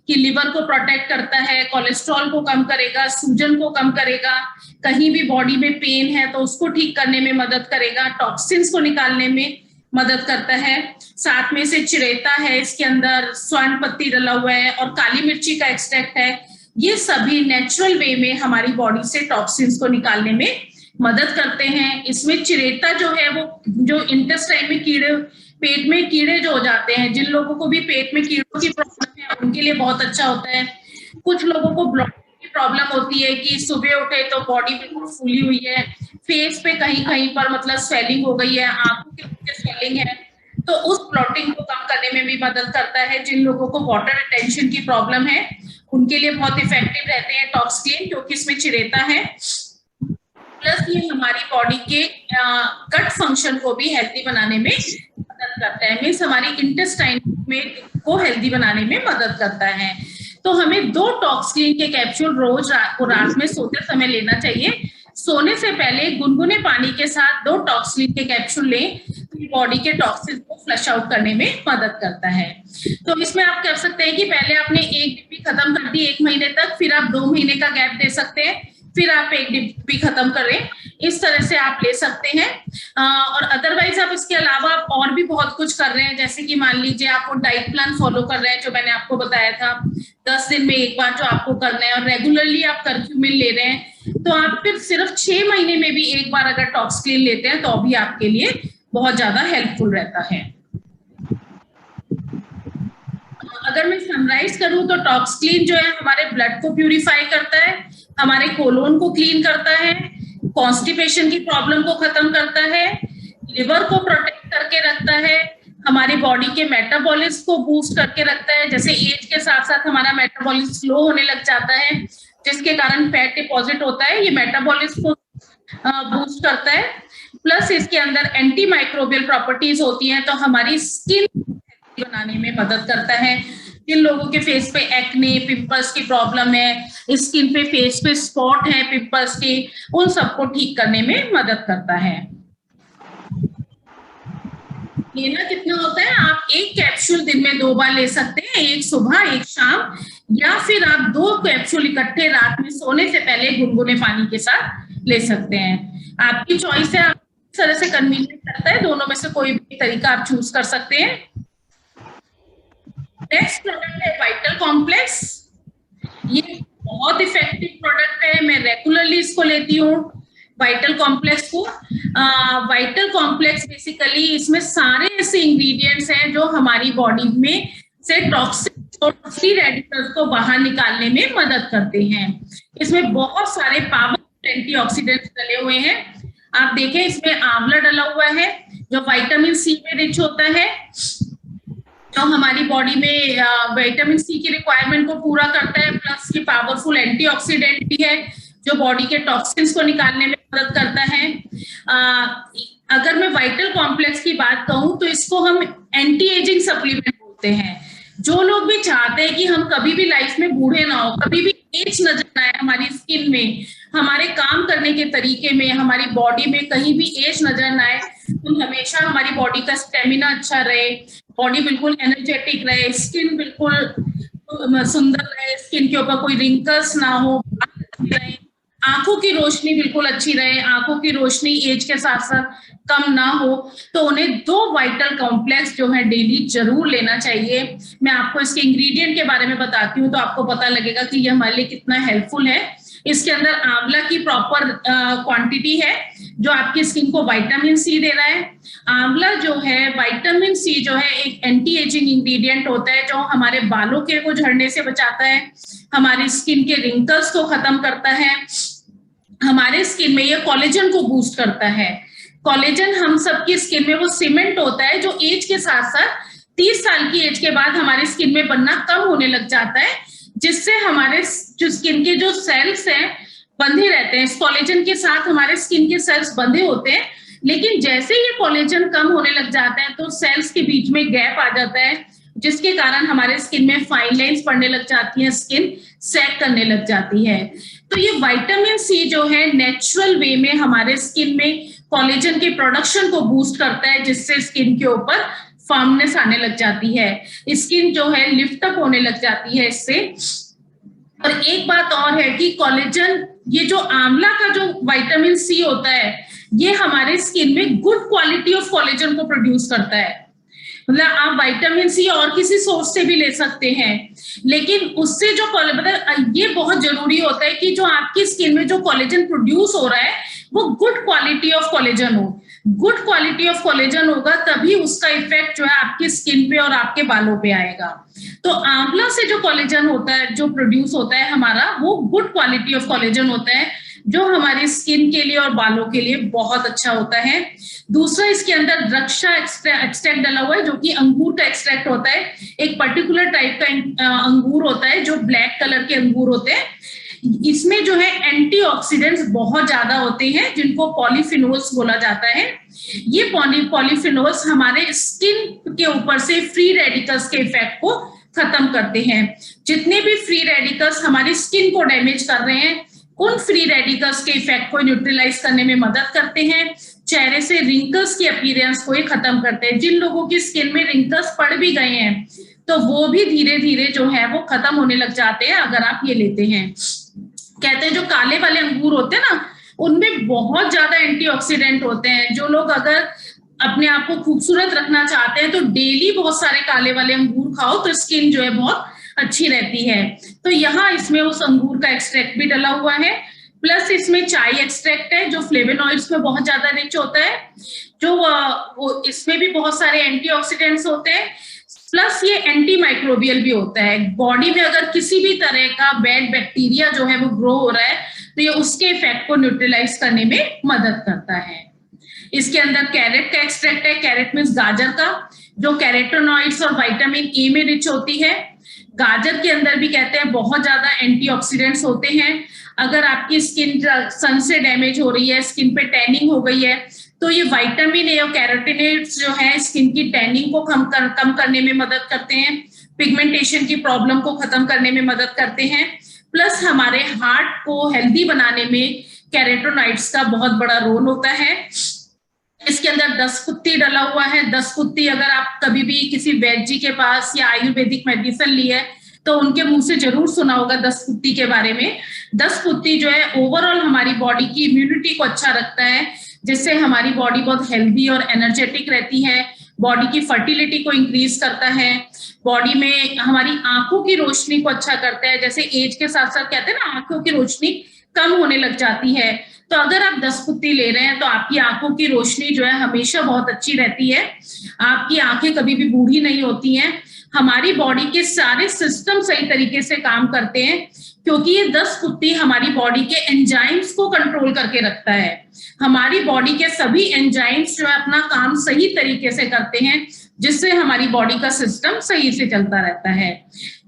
[SPEAKER 1] कि लिवर को प्रोटेक्ट करता है, कोलेस्ट्रॉल को कम करेगा, सूजन को कम करेगा, कहीं भी बॉडी में पेन है तो उसको ठीक करने में मदद करेगा, टॉक्सिन्स को निकालने में मदद करता है। साथ में से चिरेता है, इसके अंदर स्वर्ण पत्ती डला हुआ है और काली मिर्ची का एक्सट्रैक्ट है। ये सभी नेचुरल वे में हमारी बॉडी से टॉक्सिन्स को निकालने में मदद करते हैं। इसमें चिरेता जो है वो जो इंटेस्टाइन में कीड़े, पेट में कीड़े जो हो जाते हैं, जिन लोगों को भी पेट में कीड़ों की प्रॉब्लम है उनके लिए बहुत अच्छा होता है। कुछ लोगों को ब्लॉटिंग की प्रॉब्लम होती है कि सुबह उठे तो बॉडी बिल्कुल फूली हुई है, फेस पे कहीं कहीं पर मतलब स्वेलिंग हो गई है, आंखों के नीचे स्वेलिंग है, तो उस ब्लॉटिंग को कम करने में भी मदद करता है। जिन लोगों को वाटर रिटेंशन की प्रॉब्लम है उनके लिए बहुत इफेक्टिव रहते हैं टॉक्स क्लीन, क्योंकि इसमें चिरेता है। प्लस ये हमारी बॉडी के गट फंक्शन को भी हेल्दी बनाने में मदद करता है, मीन्स हमारी इंटेस्टाइन में को हेल्दी बनाने में मदद करता है। तो हमें 2 टॉक्स क्लीन के कैप्सूल रोज रात में सोते समय लेना चाहिए। सोने से पहले गुनगुने पानी के साथ 2 टॉक्स क्लीन के कैप्सूल लें तो बॉडी के टॉक्सिन को फ्लश आउट करने में मदद करता है। तो इसमें आप कर सकते हैं कि पहले आपने एक डिब्बी खत्म कर दी 1 महीने तक, फिर आप 2 महीने का गैप दे सकते हैं, फिर आप एक डिब्बी खत्म करें। इस तरह से आप ले सकते हैं। और अदरवाइज आप इसके अलावा आप और भी बहुत कुछ कर रहे हैं, जैसे कि मान लीजिए आप वो डाइट प्लान फॉलो कर रहे हैं जो मैंने आपको बताया था, 10 दिन में एक बार जो आपको करना है, और रेगुलरली आप करक्यूमिन ले रहे हैं, तो आप फिर सिर्फ 6 महीने में भी एक बार अगर टॉक्स क्लीन लेते हैं तो भी आपके लिए बहुत ज्यादा हेल्पफुल रहता है। अगर मैं समराइज करूं तो टॉक्स क्लीन जो है हमारे ब्लड को प्यूरिफाई करता है, हमारे कोलोन को क्लीन करता है, कॉन्स्टिपेशन की प्रॉब्लम को खत्म करता है, लिवर को प्रोटेक्ट करके रखता है, हमारी बॉडी के मेटाबॉलिज्म को बूस्ट करके रखता है। जैसे एज के साथ साथ हमारा मेटाबॉलिज्म स्लो होने लग जाता है जिसके कारण फैट डिपॉजिट होता है, ये मेटाबॉलिज्म को बूस्ट करता है। प्लस इसके अंदर एंटी माइक्रोबियल प्रॉपर्टीज होती हैं तो हमारी स्किन बनाने में मदद करता है। जिन लोगों के फेस पे एक्ने, पिंपल्स की प्रॉब्लम है, स्किन पे, फेस पे स्पॉट है पिंपल्स के, उन सबको ठीक करने में मदद करता है। लेना कितना होता है, आप एक कैप्सूल दिन में 2 बार ले सकते हैं, एक सुबह एक शाम, या फिर आप 2 कैप्सूल इकट्ठे रात में सोने से पहले गुनगुने पानी के साथ ले सकते हैं। आपकी चॉइस है, आप इस तरह से कन्वीनियंट करता है, दोनों में से कोई भी तरीका आप चूज कर सकते हैं। नेक्स्ट प्रोडक्ट है वाइटल कॉम्प्लेक्स। ये बहुत इफेक्टिव प्रोडक्ट है, मैं रेगुलरली इसको लेती हूँ वाइटल कॉम्प्लेक्स को। वाइटल कॉम्प्लेक्स बेसिकली इसमें सारे ऐसे इंग्रेडिएंट्स हैं जो हमारी बॉडी में से टॉक्सिक और फ्री रेडिकल्स को बाहर निकालने में मदद करते हैं। इसमें बहुत सारे पावरफुल एंटीऑक्सीडेंट्स डले हुए हैं। आप देखें इसमें आंवला डला हुआ है जो विटामिन सी में रिच होता है, जो हमारी बॉडी में विटामिन सी की रिक्वायरमेंट को पूरा करता है, प्लस की पावरफुल एंटीऑक्सीडेंट भी है जो बॉडी के टॉक्सिन्स को निकालने में मदद करता है। अगर मैं वाइटल कॉम्प्लेक्स की बात कहूं तो इसको हम एंटी एजिंग सप्लीमेंट बोलते हैं। जो लोग भी चाहते हैं कि हम कभी भी लाइफ में बूढ़े ना हो, कभी भी एज नजर ना आए हमारी स्किन में, हमारे काम करने के तरीके में, हमारी बॉडी में कहीं भी एज नजर ना आए, तो हमेशा हमारी बॉडी का स्टेमिना अच्छा रहे, बॉडी बिल्कुल एनर्जेटिक रहे, स्किन बिल्कुल सुंदर रहे, स्किन के ऊपर कोई रिंकल्स ना हो, आंखों की रोशनी बिल्कुल अच्छी रहे, आंखों की रोशनी एज के साथ साथ कम ना हो, तो उन्हें 2 वाइटल कॉम्प्लेक्स जो है डेली जरूर लेना चाहिए। मैं आपको इसके इंग्रेडिएंट के बारे में बताती हूँ तो आपको पता लगेगा कि ये हमारे लिए कितना हेल्पफुल है। इसके अंदर आंवला की प्रॉपर क्वांटिटी है जो आपकी स्किन को विटामिन सी दे रहा है। आंवला जो है, विटामिन सी जो है एक एंटी एजिंग इंग्रेडिएंट होता है जो हमारे बालों के को झड़ने से बचाता है, हमारी स्किन के रिंकल्स को खत्म करता है, हमारे स्किन में ये कोलेजन को बूस्ट करता है। कोलेजन हम सबकी स्किन में वो सीमेंट होता है जो एज के साथ साथ 30 साल की एज के बाद हमारी स्किन में बनना कम होने लग जाता है, जिससे हमारे जो स्किन के जो सेल्स हैं बंधे रहते हैं। इस कोलेजन के साथ हमारे स्किन के सेल्स बंधे होते हैं, लेकिन जैसे ये कोलेजन कम होने लग जाता है तो सेल्स के बीच में गैप आ जाता है, जिसके कारण हमारे स्किन में फाइन लाइंस पड़ने लग जाती हैं, स्किन सैग करने लग जाती है। तो ये विटामिन सी जो है नेचुरल वे में हमारे स्किन में कोलेजन के प्रोडक्शन को बूस्ट करता है, जिससे स्किन के ऊपर फर्मनेस आने लग जाती है, स्किन जो है लिफ्ट अप होने लग जाती है इससे। और एक बात और है कि कोलेजन, ये जो आंवला का जो विटामिन सी होता है, ये हमारे स्किन में गुड क्वालिटी ऑफ कोलेजन को प्रोड्यूस करता है। मतलब आप विटामिन सी और किसी सोर्स से भी ले सकते हैं, लेकिन उससे जो मतलब ये बहुत जरूरी होता है कि जो आपकी स्किन में जो कोलेजन प्रोड्यूस हो रहा है वो गुड क्वालिटी ऑफ कोलेजन हो। गुड क्वालिटी ऑफ कोलेजन होगा तभी उसका इफेक्ट जो है आपकी स्किन पे और आपके बालों पे आएगा। तो आंवला से जो कोलेजन होता है, जो प्रोड्यूस होता है हमारा, वो गुड क्वालिटी ऑफ कोलेजन होता है, जो हमारी स्किन के लिए और बालों के लिए बहुत अच्छा होता है। दूसरा, इसके अंदर द्राक्षा एक्सट्रैक्ट डाला हुआ है, जो कि अंगूर का एक्सट्रैक्ट होता है। एक पर्टिकुलर टाइप का अंगूर होता है जो ब्लैक कलर के अंगूर होते हैं। इसमें जो है एंटीऑक्सीडेंट्स बहुत ज्यादा होते हैं, जिनको पॉलीफिनोल्स बोला जाता है। ये पॉलीफिनोल्स हमारे स्किन के ऊपर से फ्री रेडिकल्स के इफेक्ट को खत्म करते हैं। जितने भी फ्री रेडिकल्स हमारी स्किन को डैमेज कर रहे हैं, उन फ्री रेडिकल्स के इफेक्ट को न्यूट्रलाइज करने में मदद करते हैं। चेहरे से रिंकल्स की अपीयरेंस को ही खत्म करते हैं। जिन लोगों की स्किन में रिंकल्स पड़ भी गए हैं तो वो भी धीरे धीरे जो है वो खत्म होने लग जाते हैं अगर आप ये लेते हैं। कहते हैं जो काले वाले अंगूर होते हैं ना, उनमें बहुत ज्यादा एंटीऑक्सीडेंट होते हैं। जो लोग अगर अपने आप को खूबसूरत रखना चाहते हैं तो डेली बहुत सारे काले वाले अंगूर खाओ तो स्किन जो है बहुत अच्छी रहती है। तो यहाँ इसमें उस अंगूर का एक्सट्रैक्ट भी डाला हुआ है, प्लस इसमें चाय एक्सट्रैक्ट है जो फ्लेवोनॉइड्स में बहुत ज्यादा रिच होता है, जो इसमें भी बहुत सारे एंटीऑक्सीडेंट्स होते हैं, प्लस ये एंटी माइक्रोबियल भी होता है। बॉडी में अगर किसी भी तरह का बैड बैक्टीरिया जो है वो ग्रो हो रहा है तो ये उसके इफेक्ट को न्यूट्रलाइज करने में मदद करता है। इसके अंदर कैरेट का एक्सट्रैक्ट है। कैरेट मीन्स गाजर का, जो कैरोटीनॉइड्स और विटामिन ए में रिच होती है। गाजर के अंदर भी कहते हैं बहुत ज्यादा एंटीऑक्सीडेंट्स होते हैं। अगर आपकी स्किन सन से डैमेज हो रही है, स्किन पे टैनिंग हो गई है, तो ये विटामिन ए और कैरोटीनॉइड्स जो है स्किन की टैनिंग को कम करने में मदद करते हैं, पिगमेंटेशन की प्रॉब्लम को खत्म करने में मदद करते हैं, प्लस हमारे हार्ट को हेल्दी बनाने में कैरोटीनॉइड्स का बहुत बड़ा रोल होता है। इसके अंदर दसकुत्ती डला हुआ है। दसकुत्ती अगर आप कभी भी किसी वैद्य जी के पास या आयुर्वेदिक मेडिसिन ली है तो उनके मुंह से जरूर सुना होगा दसकुत्ती के बारे में। दसकुत्ती जो है ओवरऑल हमारी बॉडी की इम्यूनिटी को अच्छा रखता है, जिससे हमारी बॉडी बहुत हेल्दी और एनर्जेटिक रहती है। बॉडी की फर्टिलिटी को इंक्रीज करता है, बॉडी में हमारी आंखों की रोशनी को अच्छा करता है। जैसे एज के साथ साथ कहते हैं ना आंखों की रोशनी कम होने लग जाती है, तो अगर आप दसकुत्ती ले रहे हैं तो आपकी आंखों की रोशनी जो है हमेशा बहुत अच्छी रहती है। आपकी आंखें कभी भी बूढ़ी नहीं होती हैं। हमारी बॉडी के सारे सिस्टम सही तरीके से काम करते हैं, क्योंकि ये दसकुत्ती हमारी बॉडी के एंजाइम्स को कंट्रोल करके रखता है। हमारी बॉडी के सभी एंजाइम्स जो है अपना काम सही तरीके से करते हैं, जिससे हमारी बॉडी का सिस्टम सही से चलता रहता है।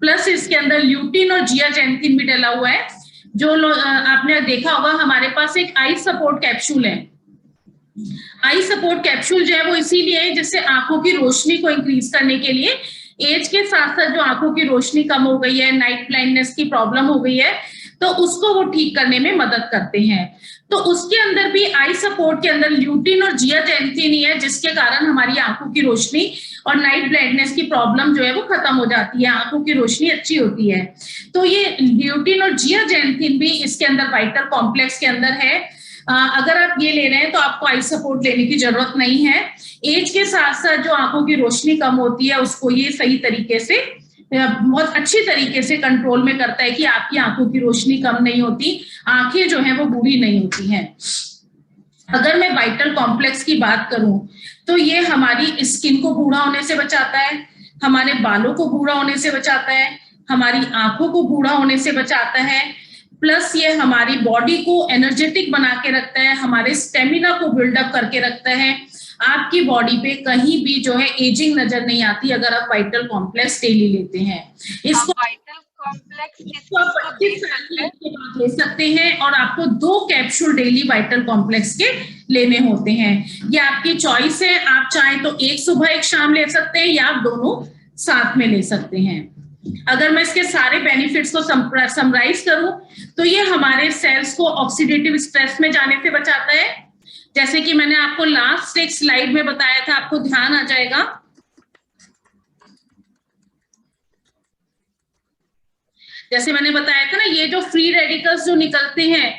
[SPEAKER 1] प्लस इसके अंदर ल्यूटिन और जियाजेंथिन भी डला हुआ है। जो आपने देखा होगा हमारे पास एक आई सपोर्ट कैप्सूल है। आई सपोर्ट कैप्सूल जो है वो इसीलिए है जिससे आंखों की रोशनी को इंक्रीज करने के लिए, एज के साथ साथ जो आंखों की रोशनी कम हो गई है, नाइट ब्लाइंडनेस की प्रॉब्लम हो गई है, तो उसको वो ठीक करने में मदद करते हैं। तो उसके अंदर भी आई सपोर्ट के अंदर ल्यूटिन और जियाजेंथिन ही है, जिसके कारण हमारी आंखों की रोशनी और नाइट ब्लाइंडनेस की प्रॉब्लम जो है वो खत्म हो जाती है, आंखों की रोशनी अच्छी होती है। तो ये ल्यूटिन और जियाजेंथिन भी इसके अंदर वाइटल कॉम्प्लेक्स के अंदर है। अगर आप ये ले रहे हैं तो आपको आई सपोर्ट लेने की जरूरत नहीं है। एज के साथ साथ जो आंखों की रोशनी कम होती है उसको ये सही तरीके से, बहुत अच्छी तरीके से कंट्रोल में करता है कि आपकी आंखों की रोशनी कम नहीं होती, आंखें जो है वो बूढ़ी नहीं होती हैं। अगर मैं वाइटल कॉम्प्लेक्स की बात करूं तो ये हमारी स्किन को बूढ़ा होने से बचाता है, हमारे बालों को बूढ़ा होने से बचाता है, हमारी आंखों को बूढ़ा होने से बचाता है, प्लस ये हमारी बॉडी को एनर्जेटिक बना के रखता है, हमारे स्टेमिना को बिल्डअप करके रखता है। आपकी बॉडी पे कहीं भी जो है एजिंग नजर नहीं आती अगर आप वाइटल कॉम्प्लेक्स डेली लेते हैं। इसको
[SPEAKER 2] वाइटल कॉम्प्लेक्स
[SPEAKER 1] आप 25 साल के बाद ले सकते हैं और आपको 2 कैप्सूल डेली वाइटल कॉम्प्लेक्स के लेने होते हैं। ये आपकी चॉइस है, आप चाहें तो एक सुबह एक शाम ले सकते हैं या आप दोनों साथ में ले सकते हैं। अगर मैं इसके सारे बेनिफिट्स को समराइज करूं तो ये हमारे सेल्स को ऑक्सीडेटिव स्ट्रेस में जाने से बचाता है, जैसे कि मैंने आपको लास्ट एक स्लाइड में बताया था, आपको ध्यान आ जाएगा। जैसे मैंने बताया था ना, ये जो फ्री रेडिकल्स जो निकलते हैं,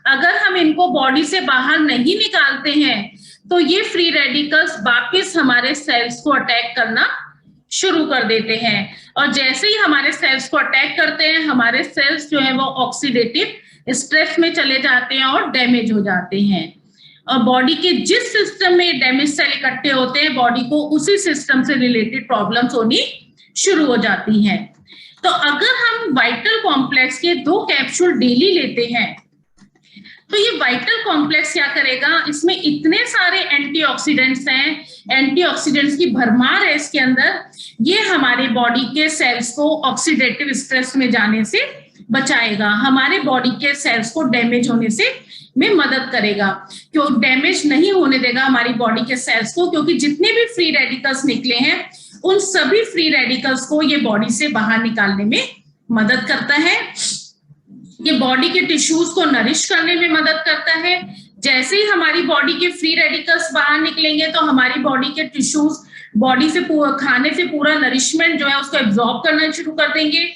[SPEAKER 1] अगर हम इनको बॉडी से बाहर नहीं निकालते हैं तो ये फ्री रेडिकल्स वापस हमारे सेल्स को अटैक करना शुरू कर देते हैं, और जैसे ही हमारे सेल्स को अटैक करते हैं हमारे सेल्स जो है वो ऑक्सीडेटिव स्ट्रेस में चले जाते हैं और डैमेज हो जाते हैं। और बॉडी के जिस सिस्टम में डैमेज सेल इकट्ठे होते हैं, बॉडी को उसी सिस्टम से रिलेटेड प्रॉब्लम्स होनी शुरू हो जाती हैं। तो अगर हम वाइटल कॉम्प्लेक्स के 2 कैप्सूल डेली लेते हैं तो ये वाइटल कॉम्प्लेक्स क्या करेगा, इसमें इतने सारे एंटीऑक्सीडेंट्स हैं, एंटीऑक्सीडेंट्स की भरमार है इसके अंदर, ये हमारे बॉडी के सेल्स को ऑक्सीडेटिव स्ट्रेस में जाने से बचाएगा, हमारे बॉडी के सेल्स को डैमेज होने से में मदद करेगा, क्यों डैमेज नहीं होने देगा हमारी बॉडी के सेल्स को, क्योंकि जितने भी फ्री रेडिकल्स निकले हैं उन सभी फ्री रेडिकल्स को ये बॉडी से बाहर निकालने में मदद करता है। ये बॉडी के टिश्यूज को नरिश करने में मदद करता है। जैसे ही हमारी बॉडी के फ्री रेडिकल्स बाहर निकलेंगे तो हमारी बॉडी के टिश्यूज बॉडी से खाने से पूरा नरिशमेंट जो है उसको एब्जॉर्ब करना शुरू कर देंगे,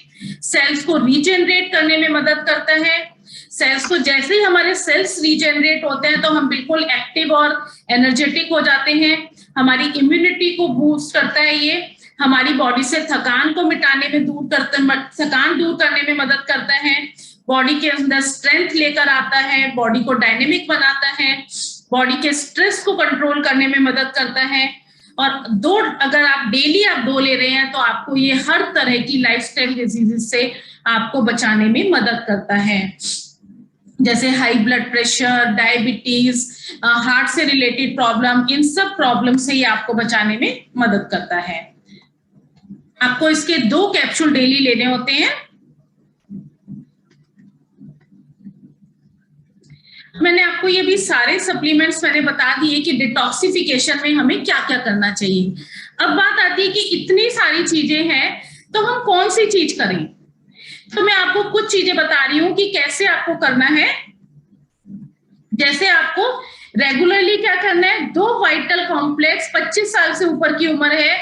[SPEAKER 1] सेल्स को रीजनरेट करने में मदद करता है। सेल्स को जैसे ही हमारे सेल्स रीजनरेट होते हैं तो हम बिल्कुल एक्टिव और एनर्जेटिक हो जाते हैं, हमारी इम्यूनिटी को बूस्ट करता है, ये हमारी बॉडी से थकान को मिटाने में थकान दूर करने में मदद करता है, बॉडी के अंदर स्ट्रेंथ लेकर आता है, बॉडी को डायनेमिक बनाता है, बॉडी के स्ट्रेस को कंट्रोल करने में मदद करता है। और 2 अगर आप डेली 2 ले रहे हैं तो आपको ये हर तरह की लाइफस्टाइल डिजीजेस से आपको बचाने में मदद करता है, जैसे high blood pressure, diabetes, heart से रिलेटेड प्रॉब्लम, इन सब प्रॉब्लम से ये आपको बचाने में मदद करता है। आपको इसके 2 कैप्सूल डेली लेने होते हैं। मैंने आपको ये भी सारे सप्लीमेंट्स मैंने बता दिए कि डिटॉक्सिफिकेशन में हमें क्या क्या करना चाहिए। अब बात आती है कि इतनी सारी चीजें हैं तो हम कौन सी चीज करें, तो मैं आपको कुछ चीजें बता रही हूं कि कैसे आपको करना है। जैसे आपको रेगुलरली क्या करना है, 2 वाइटल कॉम्प्लेक्स, 25 साल से ऊपर की उम्र है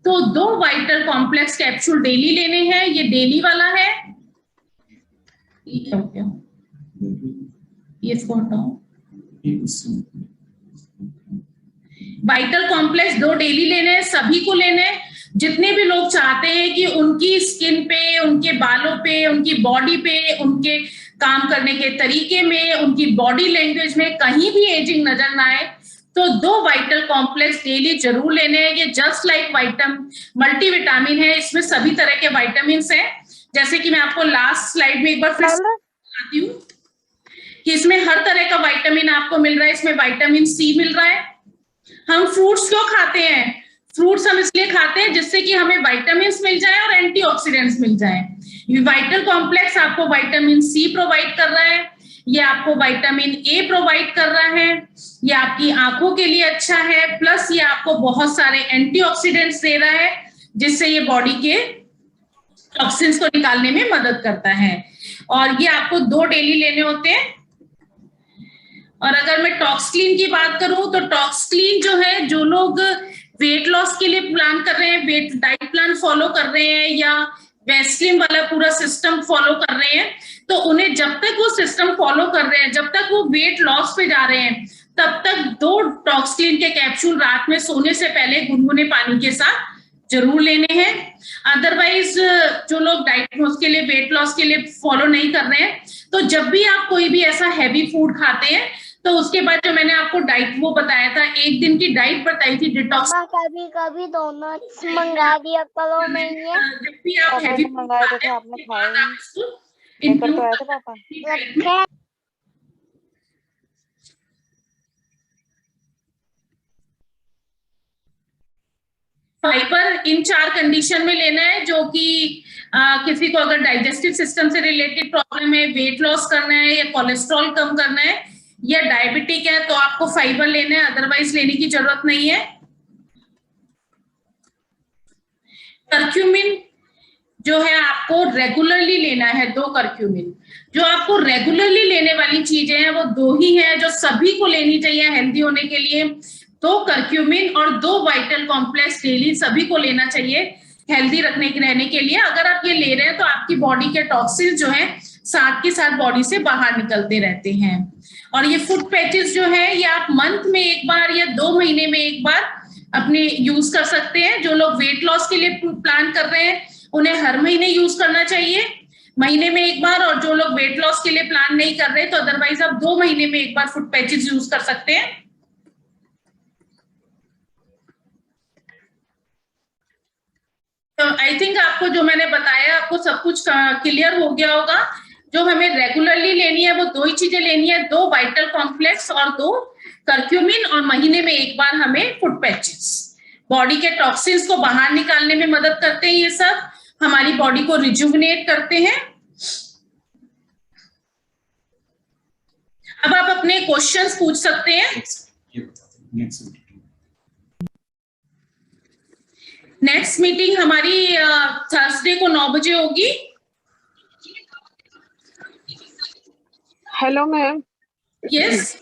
[SPEAKER 1] तो 2 वाइटल कॉम्प्लेक्स कैप्सूल डेली लेने हैं। ये डेली वाला है, ये इसको हटाओ। वाइटल कॉम्प्लेक्स 2 डेली लेने हैं, सभी को लेने हैं। जितने भी लोग चाहते हैं कि उनकी स्किन पे, उनके बालों पे, उनकी बॉडी पे, उनके काम करने के तरीके में, उनकी बॉडी लैंग्वेज में कहीं भी एजिंग नजर ना आए, तो 2 वाइटल कॉम्प्लेक्स डेली जरूर लेने हैं। ये जस्ट लाइक मल्टीविटामिन है, इसमें सभी तरह के विटामिन हैं। जैसे कि मैं आपको लास्ट स्लाइड में एक बार फिर बताती हूँ कि इसमें हर तरह का विटामिन आपको मिल रहा है। इसमें विटामिन सी मिल रहा है। हम फ्रूट्स क्यों खाते हैं, फ्रूट्स हम इसलिए खाते हैं जिससे कि हमें विटामिन मिल जाए और एंटीऑक्सीडेंट्स मिल जाए। विटाल कॉम्प्लेक्स आपको विटामिन सी प्रोवाइड कर रहा है, ये आपको विटामिन ए प्रोवाइड कर रहा है, ये आपकी आंखों के लिए अच्छा है, प्लस ये आपको बहुत सारे एंटीऑक्सीडेंट्स दे रहा है जिससे ये बॉडी के टॉक्सिन्स को निकालने में मदद करता है। और ये आपको 2 डेली लेने होते हैं। और अगर मैं टॉक्सक्लीन की बात करूं तो टॉक्सक्लीन जो है, जो लोग वेट लॉस के लिए प्लान कर रहे हैं, वेट डाइट प्लान फॉलो कर रहे हैं या वेस्लिन वाला पूरा सिस्टम फॉलो कर रहे हैं, तो उन्हें जब तक वो सिस्टम फॉलो कर रहे हैं, जब तक वो वेट लॉस पे जा रहे हैं, तब तक 2 टॉक्सक्लीन के कैप्सूल रात में सोने से पहले गुनगुने पानी के साथ जरूर लेने हैं। अदरवाइज जो लोग डाइट उसके लिए वेट लॉस के लिए फॉलो नहीं कर रहे हैं, तो जब भी आप कोई भी ऐसा हैवी फूड खाते हैं तो उसके बाद जो मैंने आपको डाइट वो बताया था, 1 दिन की डाइट बताई थी डिटॉक्स,
[SPEAKER 2] कभी कभी डोनट्स मंगा दिया करो। मैं ये
[SPEAKER 1] जब भी आप हैवी
[SPEAKER 3] मंगाए थे आपने खाए लेकर तो आए थे पापा।
[SPEAKER 1] फाइबर इन 4 कंडीशन में लेना है, जो कि किसी को अगर डाइजेस्टिव सिस्टम से रिलेटेड प्रॉब्लम है, वेट लॉस करना है या कोलेस्ट्रॉल कम करना है या डायबिटिक है, तो आपको फाइबर लेना है, अदरवाइज लेने की जरूरत नहीं है। कर्क्यूमिन जो है आपको रेगुलरली लेना है, 2 कर्क्यूमिन। जो आपको रेगुलरली लेने वाली चीजें हैं वो 2 ही हैं जो सभी को लेनी चाहिए हेल्दी होने के लिए, 2 कर्क्यूमिन और 2 वाइटल कॉम्प्लेक्स डेली सभी को लेना चाहिए हेल्दी रहने के लिए। अगर आप ये ले रहे हैं तो आपकी बॉडी के टॉक्सिन जो है साथ के साथ बॉडी से बाहर निकलते रहते हैं। और ये फूड पैचेस जो है ये आप मंथ में एक बार या 2 महीने में एक बार अपने यूज कर सकते हैं। जो लोग वेट लॉस के लिए प्लान कर रहे हैं उन्हें हर महीने यूज करना चाहिए, महीने में एक बार। और जो लोग वेट लॉस के लिए प्लान नहीं कर रहे तो अदरवाइज आप 2 महीने में एक बार फूड पैचेस यूज कर सकते हैं। तो आई थिंक आपको जो मैंने बताया आपको सब कुछ क्लियर हो गया होगा। जो हमें रेगुलरली लेनी है वो 2 ही चीजें लेनी है, 2 वाइटल कॉम्प्लेक्स और 2 कर्क्यूमिन, और महीने में एक बार हमें फूड पैचेस। बॉडी के टॉक्सिन्स को बाहर निकालने में मदद करते हैं, ये सब हमारी बॉडी को रिजुविनेट करते हैं। अब आप अपने क्वेश्चंस पूछ सकते हैं। नेक्स्ट मीटिंग हमारी थर्सडे को 9 बजे होगी।
[SPEAKER 3] Hello ma'am.
[SPEAKER 1] यस